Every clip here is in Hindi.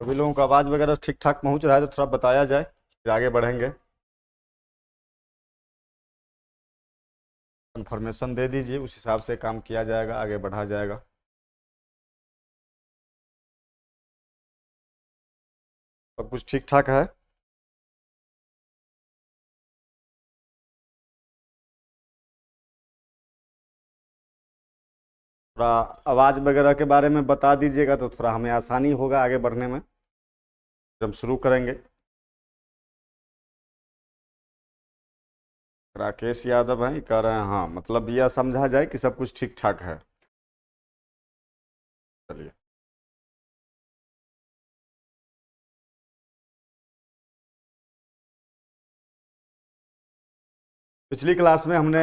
सभी लोगों का आवाज़ वगैरह ठीक ठाक पहुंच रहा है तो थोड़ा बताया जाए, फिर आगे बढ़ेंगे। कंफर्मेशन दे दीजिए, उस हिसाब से काम किया जाएगा, आगे बढ़ा जाएगा। सब कुछ ठीक ठाक है। थोड़ा आवाज़ वगैरह के बारे में बता दीजिएगा तो थोड़ा हमें आसानी होगा आगे बढ़ने में, फिर हम शुरू करेंगे। राकेश यादव हैं, कह रहे हैं हाँ, मतलब यह समझा जाए कि सब कुछ ठीक ठाक है। चलिए। पिछली क्लास में हमने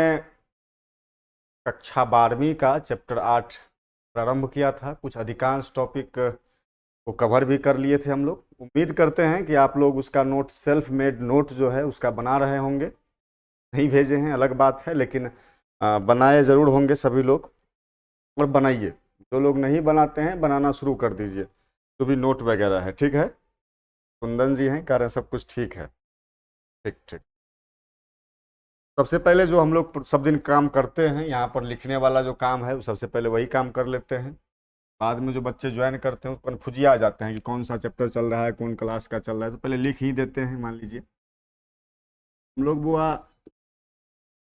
कक्षा 12वीं का चैप्टर 8 प्रारंभ किया था। कुछ अधिकांश टॉपिक को कवर भी कर लिए थे हम लोग। उम्मीद करते हैं कि आप लोग उसका नोट, सेल्फ मेड नोट जो है उसका बना रहे होंगे। नहीं भेजे हैं अलग बात है, लेकिन बनाए ज़रूर होंगे सभी लोग, और बनाइए। जो लोग नहीं बनाते हैं बनाना शुरू कर दीजिए, जो भी नोट वगैरह है। ठीक है। कुंदन जी हैं, कह रहे हैं सब कुछ ठीक है। ठीक ठीक। सबसे पहले जो हम लोग सब दिन काम करते हैं, यहाँ पर लिखने वाला जो काम है, वो सबसे पहले वही काम कर लेते हैं। बाद में जो बच्चे ज्वाइन करते हैं कन्फ्यूजिया आ जाते हैं कि कौन सा चैप्टर चल रहा है, कौन क्लास का चल रहा है, तो पहले लिख ही देते हैं। मान लीजिए हम लोग वो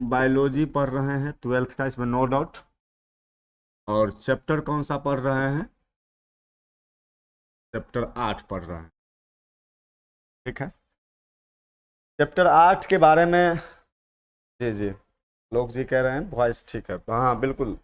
बायोलॉजी पढ़ रहे हैं 12th का, इसमें नो डाउट। और चैप्टर कौन सा पढ़ रहे हैं? चैप्टर 8 पढ़ रहे हैं। ठीक है। चैप्टर 8 के बारे में, जी जी, लोग जी कह रहे हैं वॉइस ठीक है। हाँ बिल्कुल।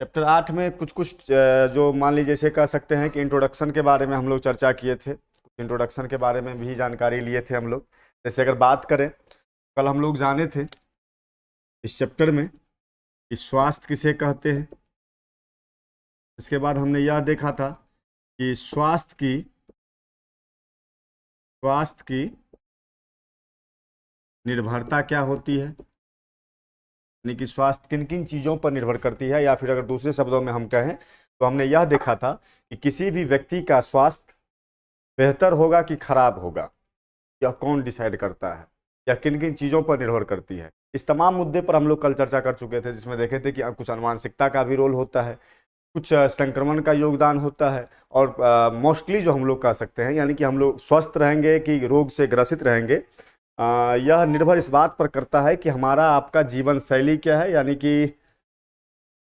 चैप्टर 8 में कुछ कुछ जो मान लीजिए जैसे कह सकते हैं कि इंट्रोडक्शन के बारे में हम लोग चर्चा किए थे। इंट्रोडक्शन के बारे में भी जानकारी लिए थे हम लोग। जैसे अगर बात करें, कल हम लोग जाने थे इस चैप्टर में कि स्वास्थ्य किसे कहते हैं। इसके बाद हमने यह देखा था कि स्वास्थ्य की निर्भरता क्या होती है, यानी कि स्वास्थ्य किन किन चीज़ों पर निर्भर करती है, या फिर अगर दूसरे शब्दों में हम कहें तो हमने यह देखा था कि किसी भी व्यक्ति का स्वास्थ्य बेहतर होगा कि खराब होगा, यह कौन डिसाइड करता है, या किन किन चीज़ों पर निर्भर करती है। इस तमाम मुद्दे पर हम लोग कल चर्चा कर चुके थे, जिसमें देखे थे कि कुछ आनुवंशिकता का भी रोल होता है, कुछ संक्रमण का योगदान होता है, और मोस्टली जो हम लोग कह सकते हैं, यानी कि हम लोग स्वस्थ रहेंगे कि रोग से ग्रसित रहेंगे, यह निर्भर इस बात पर करता है कि हमारा आपका जीवन शैली क्या है। यानी कि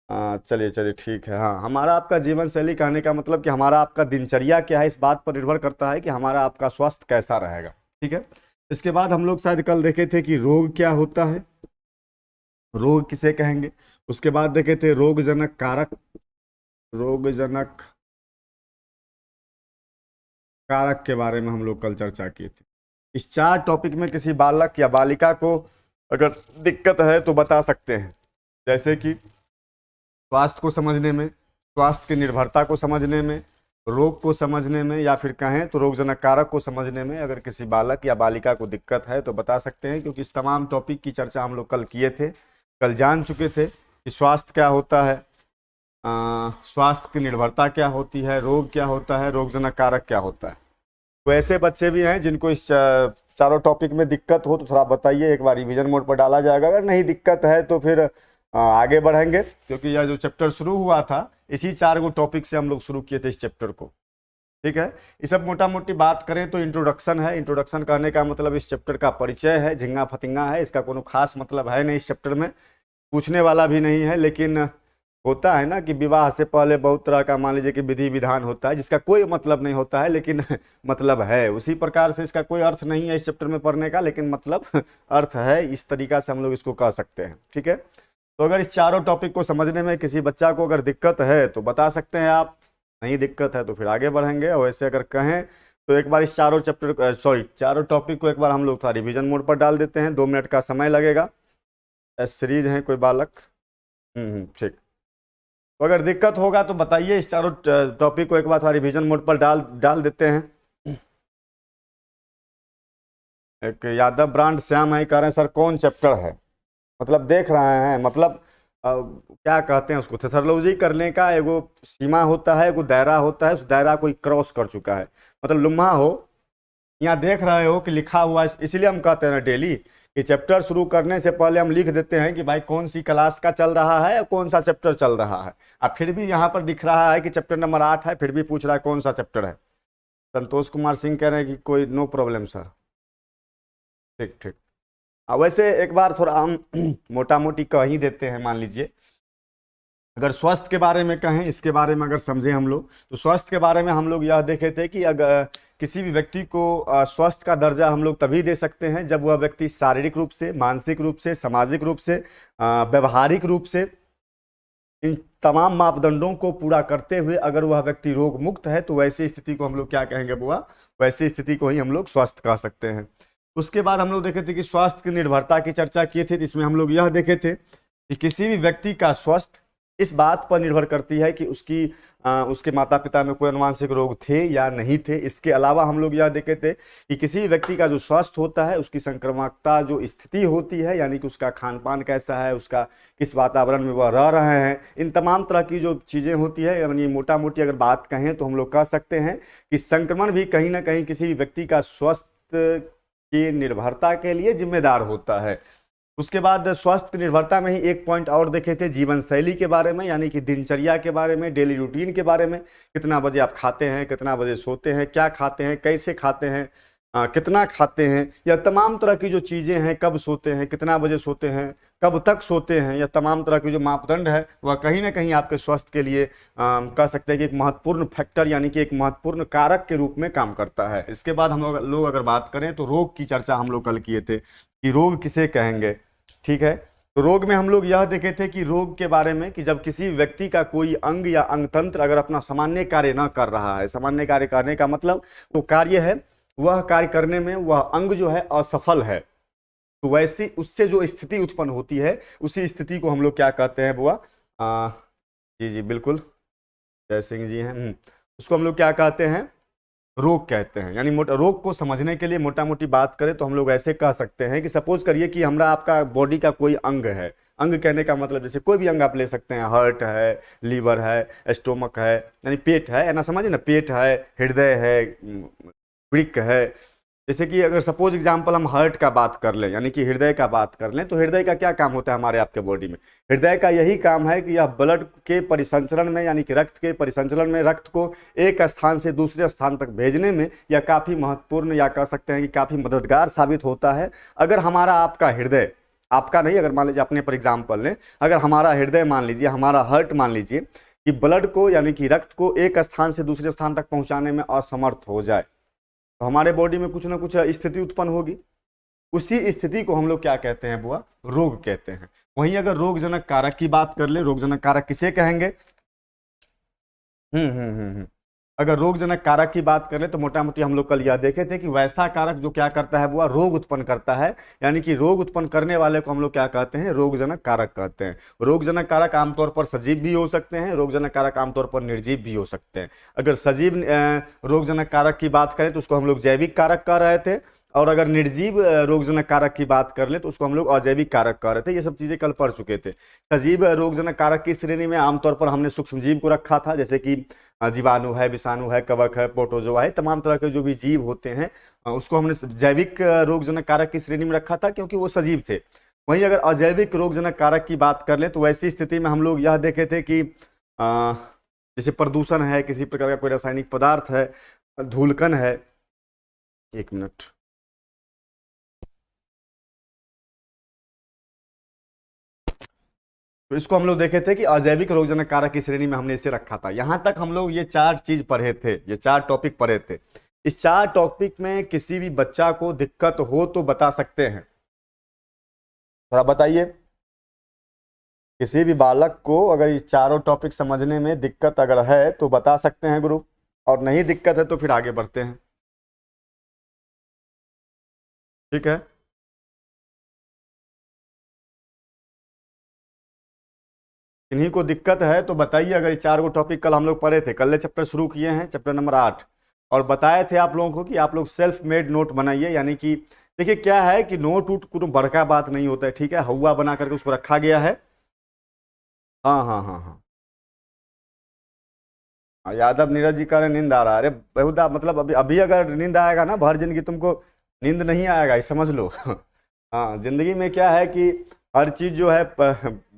चलिए चलिए ठीक है, हाँ, हमारा आपका जीवन शैली कहने का मतलब कि हमारा आपका दिनचर्या क्या है, इस बात पर निर्भर करता है कि हमारा आपका स्वास्थ्य कैसा रहेगा। ठीक है। इसके बाद हम लोग शायद कल देखे थे कि रोग क्या होता है, रोग किसे कहेंगे। उसके बाद देखे थे रोगजनक कारक, रोगजनक कारक के बारे में हम लोग कल चर्चा किए थे। इस 4 टॉपिक में किसी बालक या बालिका को अगर दिक्कत है तो बता सकते हैं, जैसे कि स्वास्थ्य को समझने में, स्वास्थ्य की निर्भरता को समझने में, रोग को समझने में, या फिर कहें तो रोगजनक कारक को समझने में अगर किसी बालक या बालिका को दिक्कत है तो बता सकते हैं। क्योंकि इस तमाम टॉपिक की चर्चा हम लोग कल किए थे, कल जान चुके थे कि स्वास्थ्य क्या होता है, स्वास्थ्य की निर्भरता क्या होती है, रोग क्या होता है, रोगजनक कारक क्या होता है। तो ऐसे बच्चे भी हैं जिनको इस चारों टॉपिक में दिक्कत हो तो थोड़ा बताइए, एक बार रिवीजन मोड पर डाला जाएगा। अगर नहीं दिक्कत है तो फिर आगे बढ़ेंगे, क्योंकि यह जो चैप्टर शुरू हुआ था इसी 4 गो टॉपिक से हम लोग शुरू किए थे इस चैप्टर को। ठीक है। ये सब मोटा मोटी बात करें तो इंट्रोडक्शन है। इंट्रोडक्शन कहने का मतलब इस चैप्टर का परिचय है, झिंगा फतिंगा है, इसका कोनो खास मतलब है नहीं इस चैप्टर में, पूछने वाला भी नहीं है। लेकिन होता है ना कि विवाह से पहले बहुत तरह का मान लीजिए कि विधि विधान होता है जिसका कोई मतलब नहीं होता है, लेकिन मतलब है। उसी प्रकार से इसका कोई अर्थ नहीं है इस चैप्टर में पढ़ने का, लेकिन मतलब अर्थ है। इस तरीका से हम लोग इसको कह सकते हैं। ठीक है। तो अगर इस चारों टॉपिक को समझने में किसी बच्चा को अगर दिक्कत है तो बता सकते हैं आप, नहीं दिक्कत है तो फिर आगे बढ़ेंगे। और ऐसे अगर कहें तो एक बार इस चारों टॉपिक को एक बार हम लोग थोड़ा रिविजन मोड पर डाल देते हैं। 2 मिनट का समय लगेगा। सीरीज है कोई बालक? ठीक। तो अगर दिक्कत होगा तो बताइए, इस चारों टॉपिक को एक बार थोड़ा रिवीजन मोड पर डाल डाल देते हैं। एक यादव ब्रांड श्याम है, कह रहे हैं सर कौन चैप्टर है, मतलब देख रहे हैं, मतलब क्या कहते हैं उसको, थेथोलॉजी करने का एगो सीमा होता है, एगो दायरा होता है, उस दायरा को क्रॉस कर चुका है, मतलब लम्हा हो, यहाँ देख रहे हो कि लिखा हुआ है, इसलिए हम कहते हैं ना डेली कि चैप्टर शुरू करने से पहले हम लिख देते हैं कि भाई कौन सी क्लास का चल रहा है या कौन सा चैप्टर चल रहा है। अब फिर भी यहाँ पर दिख रहा है कि चैप्टर नंबर 8 है, फिर भी पूछ रहा है कौन सा चैप्टर है। संतोष कुमार सिंह कह रहे हैं कि कोई नो प्रॉब्लम सर, ठीक ठीक। वैसे एक बार थोड़ा हम मोटा मोटी कह ही देते हैं, मान लीजिए अगर स्वास्थ्य के बारे में कहें, इसके बारे में अगर समझें हम लोग, तो स्वास्थ्य के बारे में हम लोग यह देखे थे कि अगर किसी भी व्यक्ति को स्वास्थ्य का दर्जा हम लोग तभी दे सकते हैं जब वह व्यक्ति शारीरिक रूप से, मानसिक रूप से, सामाजिक रूप से, व्यवहारिक रूप से, इन तमाम मापदंडों को पूरा करते हुए अगर वह व्यक्ति रोग मुक्त है, तो वैसी स्थिति को हम लोग क्या कहेंगे बुआ, वैसी स्थिति को ही हम लोग स्वास्थ्य कह सकते हैं। उसके बाद हम लोग देखे थे कि स्वास्थ्य की निर्भरता की चर्चा किए थे, इसमें हम लोग यह देखे थे कि किसी भी व्यक्ति का स्वास्थ्य इस बात पर निर्भर करती है कि उसके माता पिता में कोई अनुवांशिक रोग थे या नहीं थे। इसके अलावा हम लोग यह देखे थे कि किसी भी व्यक्ति का जो स्वास्थ्य होता है, उसकी संक्रामकता जो स्थिति होती है, यानी कि उसका खान पान कैसा है, उसका किस वातावरण में वह रह रहे हैं, इन तमाम तरह की जो चीज़ें होती है, यानी मोटा मोटी अगर बात कहें तो हम लोग कह सकते हैं कि संक्रमण भी कहीं ना कहीं किसी भी व्यक्ति का स्वास्थ्य की निर्भरता के लिए जिम्मेदार होता है। उसके बाद स्वास्थ्य की निर्भरता में ही एक पॉइंट और देखे थे जीवन शैली के बारे में, यानी कि दिनचर्या के बारे में, डेली रूटीन के बारे में, कितना बजे आप खाते हैं, कितना बजे सोते हैं, क्या खाते हैं, कैसे खाते हैं, कितना खाते हैं, या तमाम तरह की जो चीज़ें हैं, कब सोते हैं, कितना बजे सोते हैं, कब तक सोते हैं, या तमाम तरह के जो मापदंड है वह कहीं ना कहीं आपके स्वास्थ्य के लिए कह सकते हैं कि एक महत्वपूर्ण फैक्टर, यानी कि एक महत्वपूर्ण कारक के रूप में काम करता है। इसके बाद हम लोग अगर बात करें तो रोग की चर्चा हम लोग कल किए थे कि रोग किसे कहेंगे, ठीक है। तो रोग में हम लोग यह देखे थे कि रोग के बारे में कि जब किसी व्यक्ति का कोई अंग या अंग तंत्र अगर अपना सामान्य कार्य न कर रहा है, सामान्य कार्य करने का मतलब वो कार्य है, वह कार्य करने में वह अंग जो है असफल है, तो वैसी उससे जो स्थिति उत्पन्न होती है, उसी स्थिति को हम लोग क्या कहते हैं बुआ, जी जी बिल्कुल, जय सिंह जी हैं, उसको हम लोग क्या कहते हैं, रोग कहते हैं। यानी रोग को समझने के लिए मोटा मोटी बात करें तो हम लोग ऐसे कह सकते हैं कि सपोज करिए कि हमारा आपका बॉडी का कोई अंग है, अंग कहने का मतलब जैसे कोई भी अंग आप ले सकते हैं, हार्ट है, लीवर है, स्टोमक है, यानी पेट है ना, समझिए ना, पेट है, हृदय है, वृक्क है। जैसे कि अगर सपोज एग्जांपल हम हार्ट का बात कर लें, यानी कि हृदय का बात कर लें, तो हृदय का क्या काम होता है हमारे आपके बॉडी में, हृदय का यही काम है कि यह ब्लड के परिसंचरण में, यानी कि रक्त के परिसंचरण में, रक्त को एक स्थान से दूसरे स्थान तक भेजने में यह काफ़ी महत्वपूर्ण, या कह सकते हैं कि काफ़ी मददगार साबित होता है। अगर हमारा आपका हृदय, आपका नहीं, अगर मान लीजिए अपने पर एग्जाम्पल लें, अगर हमारा हृदय मान लीजिए, हमारा हार्ट मान लीजिए कि ब्लड को, यानी कि रक्त को एक स्थान से दूसरे स्थान तक पहुँचाने में असमर्थ हो जाए, तो हमारे बॉडी में कुछ ना कुछ स्थिति उत्पन्न होगी। उसी स्थिति को हम लोग क्या कहते हैं बुआ, रोग कहते हैं। वहीं अगर रोगजनक कारक की बात कर ले, रोगजनक कारक किसे कहेंगे, अगर रोगजनक कारक की बात करें तो मोटा मोटी हम लोग कल यह देखे थे कि वैसा कारक जो क्या करता है बुआ, रोग उत्पन्न करता है, यानी कि रोग उत्पन्न करने वाले को हम लोग क्या कहते हैं, रोगजनक कारक कहते हैं। रोगजनक कारक आमतौर पर सजीव भी हो सकते हैं, रोगजनक कारक आमतौर पर निर्जीव भी हो सकते हैं। अगर सजीव रोगजनक कारक की बात करें तो उसको हम लोग जैविक कारक कह रहे थे, और अगर निर्जीव रोगजनक कारक की बात कर ले तो उसको हम लोग अजैविक कारक कह रहे थे। ये सब चीजें कल पढ़ चुके थे। सजीव रोगजनक कारक की श्रेणी में आमतौर पर हमने सूक्ष्मजीव को रखा था, जैसे कि जीवाणु है, विषाणु है, कवक है, प्रोटोजोआ है, तमाम तरह के जो भी जीव होते हैं उसको हमने जैविक रोगजनक कारक की श्रेणी में रखा था, क्योंकि वो सजीव थे। वहीं अगर अजैविक रोगजनक कारक की बात कर ले तो वैसी स्थिति में हम लोग यह देखे थे कि जैसे प्रदूषण है, किसी प्रकार का कोई रासायनिक पदार्थ है, धूलकण है, एक मिनट, तो इसको हम लोग देखे थे कि अजैविक रोगजनक कारक की श्रेणी में हमने इसे रखा था। यहां तक हम लोग ये 4 चीज पढ़े थे, ये 4 टॉपिक पढ़े थे। इस 4 टॉपिक में किसी भी बच्चा को दिक्कत हो तो बता सकते हैं, थोड़ा बताइए। किसी भी बालक को अगर ये चारों टॉपिक समझने में दिक्कत अगर है तो बता सकते हैं गुरु, और नहीं दिक्कत है तो फिर आगे बढ़ते हैं, ठीक है। इन्हीं को दिक्कत है तो बताइए। अगर ये 4 टॉपिक कल हम लोग पढ़े थे, कल चैप्टर शुरू किए हैं, चैप्टर नंबर 8, और बताए थे आप लोगों को कि आप लोग सेल्फ मेड नोट बनाइए। यानी कि देखिए क्या है कि नोट उट कोई बड़का बात नहीं होता है, ठीक है, हवा बना करके उसको रखा गया है। हाँ हाँ हाँ हाँ हाँ, यादव नीरज जी कह रहे नींद आ रहा है। अरे बेहुदा, मतलब अभी अभी अगर नींद आएगा ना, भर जिंदगी तुमको नींद नहीं आएगा, ये समझ लो। हाँ, जिंदगी में क्या है कि हर चीज जो है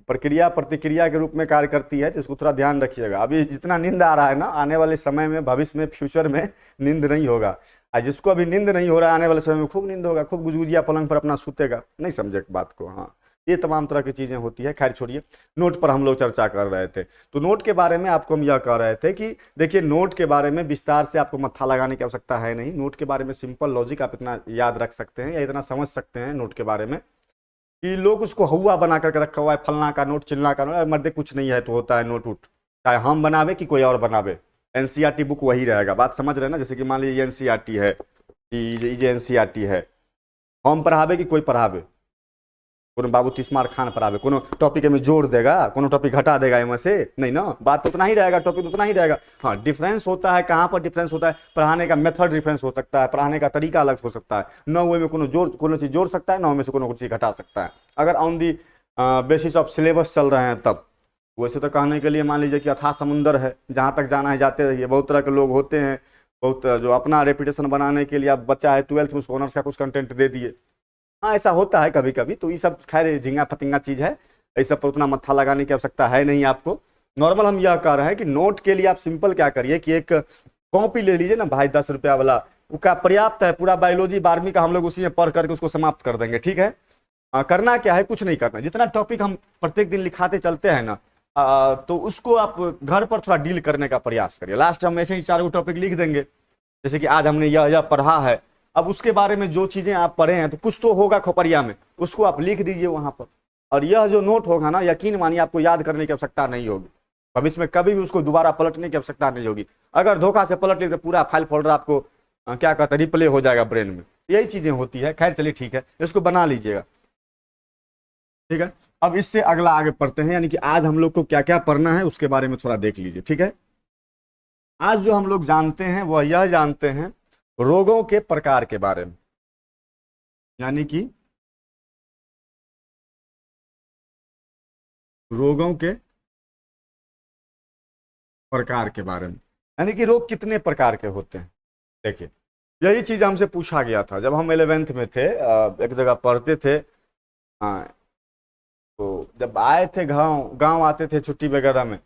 प्रक्रिया प्रतिक्रिया के रूप में कार्य करती है, तो इसको थोड़ा ध्यान रखिएगा। अभी जितना नींद आ रहा है ना, आने वाले समय में, भविष्य में, फ्यूचर में नींद नहीं होगा। और जिसको अभी नींद नहीं हो रहा है, आने वाले समय में खूब नींद होगा, खूब गुजगुजिया पलंग पर अपना सूतेगा। नहीं समझे बात को? हाँ, ये तमाम तरह की चीजें होती है। खैर छोड़िए, नोट पर हम लोग चर्चा कर रहे थे। तो नोट के बारे में आपको हम यह कह रहे थे कि देखिए, नोट के बारे में विस्तार से आपको मत्था लगाने की आवश्यकता है नहीं। नोट के बारे में सिंपल लॉजिक आप इतना याद रख सकते हैं या इतना समझ सकते हैं नोट के बारे में कि लोग उसको हवा बना करके रखा हुआ है, फलना का नोट, चिलना का नोट। मर्दे कुछ नहीं है तो होता है नोट उट, चाहे हम बनावे कि कोई और बनावे, एनसीईआरटी बुक वही रहेगा। बात समझ रहे हैं ना? जैसे कि मान लीजिए एनसीईआरटी है, ये एनसीईआरटी है, हम पढ़ावे कि कोई पढ़ावे, कोनो बाबू तिस्मार खान पढ़ावे, कोनो टॉपिक में जोड़ देगा, कोनो टॉपिक घटा देगा इनमें से? नहीं ना, बात तो उतना ही रहेगा, टॉपिक तो उतना ही रहेगा। हाँ, डिफरेंस होता है, कहाँ पर डिफरेंस होता है? पढ़ाने का मेथड डिफरेंस हो सकता है, पढ़ाने का तरीका अलग हो सकता है। न वे में कोनो चीज़ जोड़ सकता है, न में से कोनो चीज़ घटा सकता है, अगर on the basis of syllabus चल रहे हैं तब। वैसे तो कहने के लिए मान लीजिए कि अथाह समुंदर है, जहाँ तक जाना है जाते रहिए। बहुत तरह के लोग होते हैं, बहुत जो अपना रेपुटेशन बनाने के लिए, अब बच्चा है 12th में, उसको ऑनर्स का कुछ कंटेंट दे दिए। हाँ, ऐसा होता है कभी कभी। तो ये सब खैर झिंगा फतिंगा चीज़ है, इस सब पर उतना मत्था लगाने की आवश्यकता है नहीं आपको। नॉर्मल हम यह कह रहे हैं कि नोट के लिए आप सिंपल क्या करिए कि एक कॉपी ले लीजिए ना भाई, 10 रुपया वाला, उसका पर्याप्त है। पूरा बायोलॉजी 12वीं का हम लोग उसी में पढ़ करके उसको समाप्त कर देंगे, ठीक है। करना क्या है? कुछ नहीं करना। जितना टॉपिक हम प्रत्येक दिन लिखाते चलते हैं ना, तो उसको आप घर पर थोड़ा डील करने का प्रयास करिए। लास्ट हम ऐसे ही 4 टॉपिक लिख देंगे, जैसे कि आज हमने यह पढ़ा है। अब उसके बारे में जो चीजें आप पढ़े हैं, तो कुछ तो होगा खोपड़िया में, उसको आप लिख दीजिए वहां पर। और यह जो नोट होगा ना, यकीन मानिए आपको याद करने की आवश्यकता नहीं होगी। भविष्य में कभी भी उसको दोबारा पलटने की आवश्यकता नहीं होगी। अगर धोखा से पलट ले तो पूरा फाइल फोल्डर आपको क्या कहते हैं, रिप्ले हो जाएगा ब्रेन में। यही चीजें होती है। खैर चलिए ठीक है, इसको बना लीजिएगा, ठीक है। अब इससे अगला आगे पढ़ते हैं, यानी कि आज हम लोग को क्या क्या पढ़ना है उसके बारे में थोड़ा देख लीजिए, ठीक है। आज जो हम लोग जानते हैं वह यह जानते हैं रोगों के प्रकार के बारे में, यानी कि रोगों के प्रकार के बारे में, यानी कि रोग कितने प्रकार के होते हैं। देखिए, यही चीज हमसे पूछा गया था जब हम 11th में थे, एक जगह पढ़ते थे। हाँ, तो जब आए थे गांव गांव आते थे छुट्टी वगैरह में,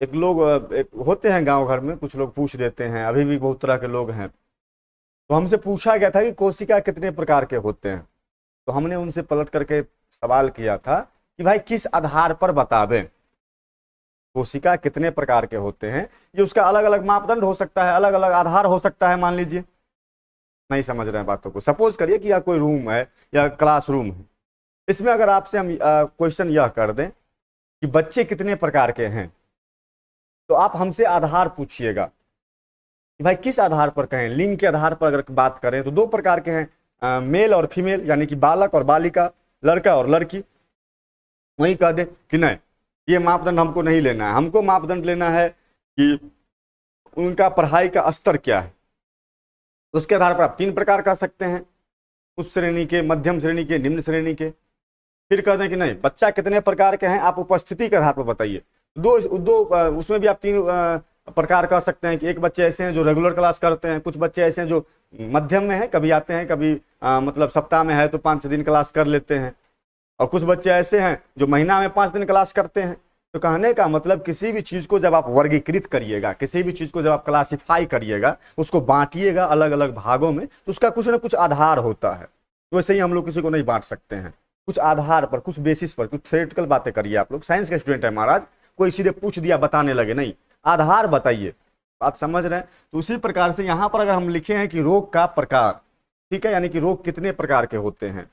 एक लोग एक होते हैं गांव घर में, कुछ लोग पूछ देते हैं, अभी भी बहुत तरह के लोग हैं। तो हमसे पूछा गया था कि कोशिका कितने प्रकार के होते हैं। तो हमने उनसे पलट करके सवाल किया था कि भाई किस आधार पर बतावें कोशिका कितने प्रकार के होते हैं। ये उसका अलग अलग मापदंड हो सकता है, अलग अलग आधार हो सकता है। मान लीजिए नहीं समझ रहे हैं बातों को। सपोज करिए कि यह कोई रूम है या क्लासरूम है, इसमें अगर आपसे हम क्वेश्चन यह कर दें कि बच्चे कितने प्रकार के हैं, तो आप हमसे आधार पूछिएगा कि भाई किस आधार पर कहें। लिंग के आधार पर अगर बात करें तो 2 प्रकार के हैं, मेल और फीमेल, यानी कि बालक और बालिका, लड़का और लड़की। वही कह दें कि नहीं, ये मापदंड हमको नहीं लेना है, हमको मापदंड लेना है कि उनका पढ़ाई का स्तर क्या है। उसके आधार पर आप 3 प्रकार कह सकते हैं, उच्च श्रेणी के, मध्यम श्रेणी के, निम्न श्रेणी के। फिर कह दें कि नहीं, बच्चा कितने प्रकार के हैं, आप उपस्थिति के आधार पर बताइए। दो उसमें भी आप 3 प्रकार कह सकते हैं कि एक बच्चे ऐसे हैं जो रेगुलर क्लास करते हैं, कुछ बच्चे ऐसे हैं जो मध्यम में हैं, कभी आते हैं, कभी मतलब सप्ताह में है तो 5-6 दिन क्लास कर लेते हैं, और कुछ बच्चे ऐसे हैं जो महीना में 5 दिन क्लास करते हैं। तो कहने का मतलब किसी भी चीज को जब आप वर्गीकृत करिएगा, किसी भी चीज को जब आप क्लासिफाई करिएगा, उसको बांटिएगा अलग अलग भागों में, तो उसका कुछ ना कुछ आधार होता है। तो वैसे ही हम लोग किसी को नहीं बांट सकते हैं, कुछ आधार पर, कुछ बेसिस पर, कुछ थ्योरेटिकल बातें करिए। आप लोग साइंस के स्टूडेंट है महाराज, कोई सीधे पूछ दिया बताने लगे, नहीं, आधार बताइए। बात समझ रहे हैं? तो उसी प्रकार से यहां पर अगर हम लिखे हैं कि रोग का प्रकार, ठीक है, यानी कि रोग कितने प्रकार के होते हैं,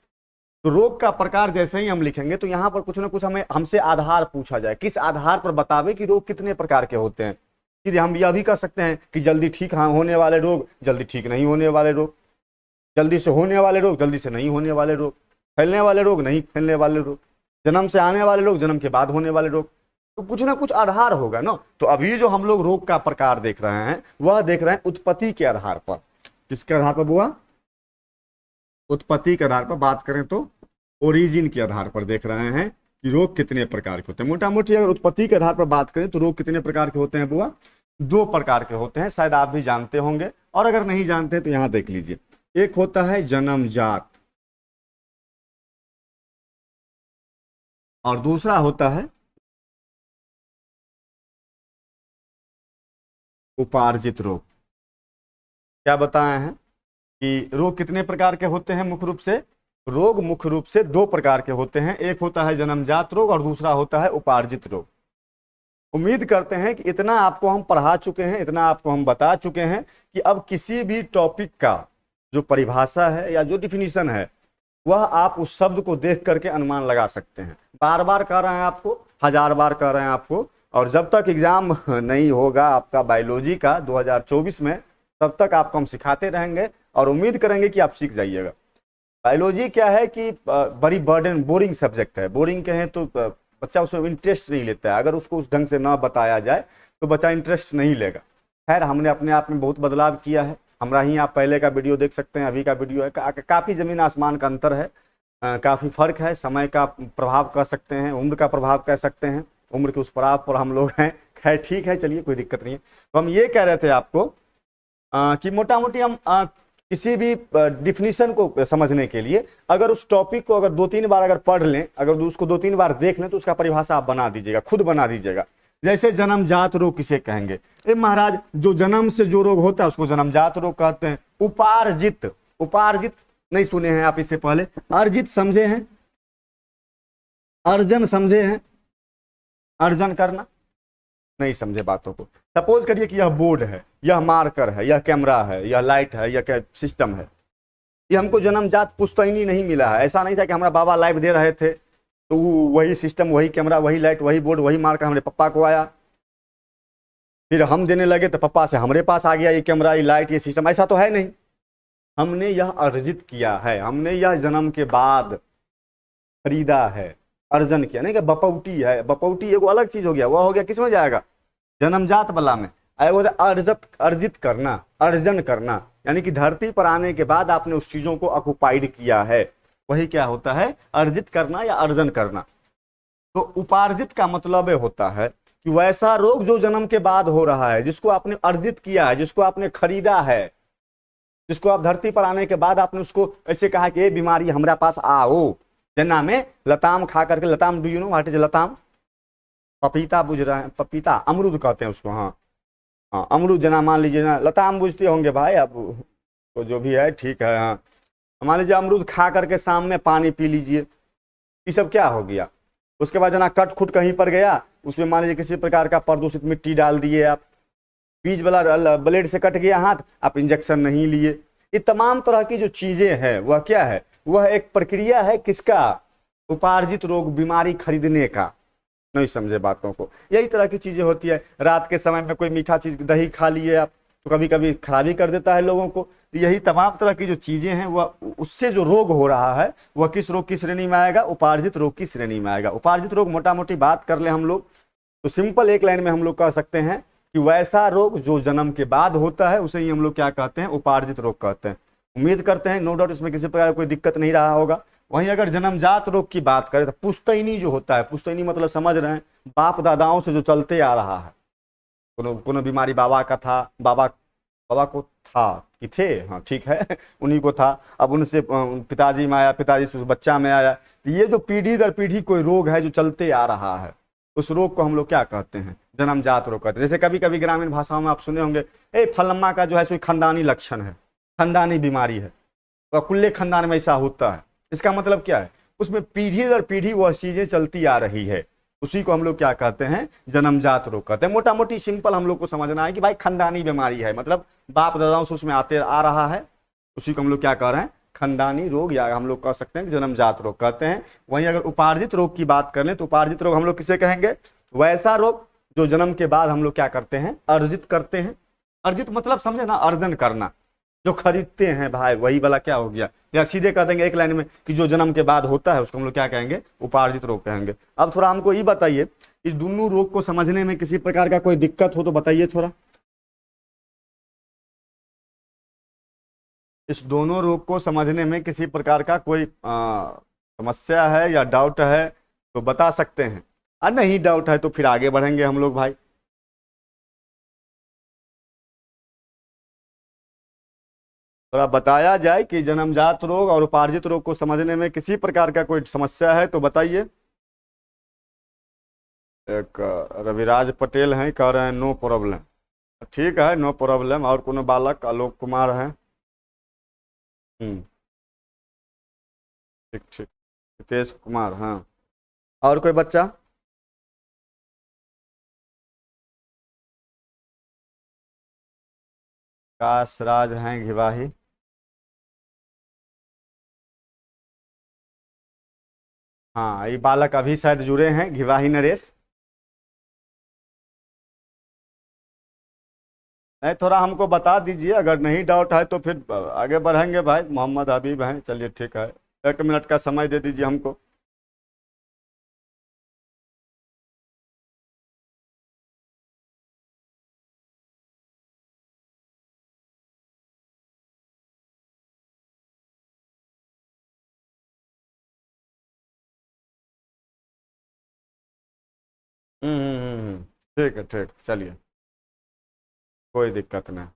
तो रोग का प्रकार जैसे ही हम लिखेंगे तो यहां पर कुछ ना कुछ हमें हमसे आधार पूछा जाए, किस आधार पर बतावे कि रोग कितने प्रकार के होते हैं। फिर हम यह भी कह सकते हैं कि जल्दी ठीक होने वाले रोग, जल्दी ठीक नहीं होने वाले रोग, जल्दी से होने वाले रोग, जल्दी से नहीं होने वाले रोग, फैलने वाले रोग, नहीं फैलने वाले रोग, जन्म से आने वाले रोग, जन्म के बाद होने वाले रोग। तो कुछ ना कुछ आधार होगा ना। तो अभी जो हम लोग रोग का प्रकार देख रहे हैं वह देख रहे हैं उत्पत्ति के आधार पर। किसके आधार पर बुआ? उत्पत्ति के आधार पर बात करें तो ओरिजिन के आधार पर देख रहे हैं कि रोग कितने प्रकार के होते हैं। मोटा मोटी अगर उत्पत्ति के आधार पर बात करें तो रोग कितने प्रकार के होते हैं बुआ? 2 प्रकार के होते हैं, शायद आप भी जानते होंगे, और अगर नहीं जानते तो यहां देख लीजिए। एक होता है जन्मजात और दूसरा होता है उपार्जित रोग। क्या बताए हैं कि रोग कितने प्रकार के होते हैं? मुख्य रूप से रोग मुख्य रूप से 2 प्रकार के होते हैं, एक होता है जन्मजात रोग और दूसरा होता है उपार्जित रोग। उम्मीद करते हैं कि इतना आपको हम पढ़ा चुके हैं, इतना आपको हम बता चुके हैं कि अब किसी भी टॉपिक का जो परिभाषा है या जो डिफिनीशन है वह आप उस शब्द को देख करके अनुमान लगा सकते हैं। बार बार कह रहे हैं आपको, 1000 बार कह रहे हैं आपको, और जब तक एग्जाम नहीं होगा आपका बायोलॉजी का 2024 में, तब तक आपको हम सिखाते रहेंगे और उम्मीद करेंगे कि आप सीख जाइएगा। बायोलॉजी क्या है कि बड़ी बर्डन बोरिंग सब्जेक्ट है। बोरिंग कहें तो बच्चा उसमें इंटरेस्ट नहीं लेता है। अगर उसको उस ढंग से ना बताया जाए तो बच्चा इंटरेस्ट नहीं लेगा। खैर, हमने अपने आप में बहुत बदलाव किया है। हमारा ही आप पहले का वीडियो देख सकते हैं, अभी का वीडियो है, काफ़ी ज़मीन आसमान का अंतर है, काफ़ी फ़र्क है। समय का प्रभाव कह सकते हैं, उम्र का प्रभाव कह सकते हैं, उम्र के उस प्रभाव पर हम लोग हैं। खैर ठीक है, चलिए कोई दिक्कत नहीं है। तो हम ये कह रहे थे आपको कि मोटा मोटी हम किसी भी डिफिनीशन को समझने के लिए अगर उस टॉपिक को अगर 2-3 बार अगर पढ़ लें, अगर उसको 2-3 बार देख लें तो उसका परिभाषा आप बना दीजिएगा, खुद बना दीजिएगा। जैसे जन्मजात रोग किसे कहेंगे? महाराज जो जन्म से जो रोग होता है उसको जन्मजात रोग कहते हैं। उपार्जित, उपार्जित नहीं सुने हैं आप इससे पहले? अर्जित समझे हैं? अर्जन समझे हैं? अर्जन करना नहीं समझे बातों को। सपोज करिए कि यह बोर्ड है, यह मार्कर है, यह कैमरा है, यह लाइट है, यह क्या सिस्टम है, ये हमको जन्मजात पुश्तैनी नहीं मिला है। ऐसा नहीं था कि हमारा बाबा लाइव दे रहे थे तो वही सिस्टम, वही कैमरा, वही लाइट, वही बोर्ड, वही मार्कर हमारे पापा को आया, फिर हम देने लगे तो पापा से हमारे पास आ गया ये कैमरा, ये लाइट, ये सिस्टम। ऐसा तो है नहीं। हमने यह अर्जित किया है, हमने यह जन्म के बाद खरीदा है, अर्जन किया। नहीं कि बपौटी है, बपौटी एगो अलग चीज हो गया, वह हो गया किस में जाएगा? जन्मजात वाला में। अर्जित करना, अर्जन करना, यानी कि धरती पर आने के बाद आपने उस चीजों को ऑक्युपाइड किया है, वही क्या होता है? अर्जित करना या अर्जन करना। तो उपार्जित का मतलब होता है कि वैसा रोग जो जन्म के बाद हो रहा है, जिसको आपने अर्जित किया है, जिसको आपने खरीदा है, जिसको आप धरती पर आने के बाद आपने उसको ऐसे कहा कि ये बीमारी हमारे पास आओ। जना में लताम खा करके, लताम, do you know what is लताम? पपीता बुझ रहा है, पपीता, अमरूद कहते हैं उसको। हाँ हाँ, अमरूद जना मान लीजिए ना, लताम बुझते होंगे भाई अब तो, जो भी है ठीक है। हाँ, मान लीजिए अमरूद खा करके शाम में पानी पी लीजिए, ये सब क्या हो गया? उसके बाद जना कट खुट कहीं पर गया, उसमें मान लीजिए किसी प्रकार का प्रदूषित मिट्टी डाल दिए आप, बीज वाला ब्लेड से कट गया हाथ, आप इंजेक्शन नहीं लिए। ये तमाम तरह की जो चीजें हैं वह क्या है? वह एक प्रक्रिया है किसका? उपार्जित रोग, बीमारी खरीदने का। नहीं समझे बातों को? यही तरह की चीजें होती है। रात के समय में कोई मीठा चीज, दही खा लिए आप तो कभी कभी खराबी कर देता है लोगों को। यही तमाम तरह की जो चीजें हैं वह, उससे जो रोग हो रहा है वह किस रोग की श्रेणी में आएगा? उपार्जित रोग की श्रेणी में आएगा। उपार्जित रोग मोटा मोटी बात कर ले हम लोग तो सिंपल एक लाइन में हम लोग कह सकते हैं कि वैसा रोग जो जन्म के बाद होता है उसे ही हम लोग क्या कहते हैं? उपार्जित रोग कहते हैं। उम्मीद करते हैं नो डाउट इसमें किसी प्रकार कोई दिक्कत नहीं रहा होगा। वहीं अगर जन्मजात रोग की बात करें तो पुश्तैनी जो होता है, पुश्तैनी मतलब समझ रहे हैं, बाप दादाओं से जो चलते आ रहा है, कोनो बीमारी बाबा का था, बाबा को था कि थे, हाँ ठीक है उन्हीं को था, अब उनसे पिताजी में आया, पिताजी से उस बच्चा में आया, तो ये जो पीढ़ी दर पीढ़ी कोई रोग है जो चलते आ रहा है, उस रोग को हम लोग क्या कहते हैं? जन्मजात रोग कहते हैं। जैसे कभी कभी ग्रामीण भाषाओं में आप सुने होंगे, फलम्मा का जो है कोई खानदानी लक्षण है, खानदानी बीमारी है, तो कुल्ले खानदान में ऐसा होता है। इसका मतलब क्या है? उसमें पीढ़ी दर पीढ़ी वह चीजें चलती आ रही है, उसी को हम लोग क्या कहते हैं? जन्मजात रोग कहते हैं। मोटा मोटी सिंपल हम लोग को समझना है कि भाई खानदानी बीमारी है, मतलब बाप दादाओं से उसमें आते आ रहा है, उसी को हम लोग क्या कह रहे हैं? खानदानी रोग, या हम लोग कह सकते हैं कि जन्मजात रोग कहते हैं। वहीं अगर उपार्जित रोग की बात कर लें तो उपार्जित रोग हम लोग किसे कहेंगे? वैसा रोग जो जन्म के बाद हम लोग क्या करते हैं? अर्जित करते हैं। अर्जित मतलब समझे ना, अर्जन करना, जो खरीदते हैं भाई, वही वाला क्या हो गया? या सीधे कह देंगे एक लाइन में कि जो जन्म के बाद होता है उसको हम लोग क्या कहेंगे? उपार्जित रोग कहेंगे। अब थोड़ा हमको ये बताइए इस दोनों रोग को समझने में किसी प्रकार का कोई दिक्कत हो तो बताइए थोड़ा। इस दोनों रोग को समझने में किसी प्रकार का कोई समस्या है या डाउट है तो बता सकते हैं, और नहीं डाउट है तो फिर आगे बढ़ेंगे हम लोग भाई। थोड़ा बताया जाए कि जन्मजात रोग और उपार्जित रोग को समझने में किसी प्रकार का कोई समस्या है तो बताइए। एक रविराज पटेल हैं, कह रहे हैं नो प्रॉब्लम। ठीक है, नो प्रॉब्लम। और कोनो बालक? आलोक कुमार हैं। ठीक ठीक। हितेश कुमार, हाँ। और कोई बच्चा? काश राज हैं घिवाही। हाँ, ये बालक अभी शायद जुड़े हैं, घिवाही नरेश। नहीं, थोड़ा हमको बता दीजिए, अगर नहीं डाउट है तो फिर आगे बढ़ेंगे भाई। मोहम्मद हबीब हैं, चलिए ठीक है। 1 मिनट का समय दे दीजिए हमको। ठीक है, ठीक, चलिए, कोई दिक्कत नहीं।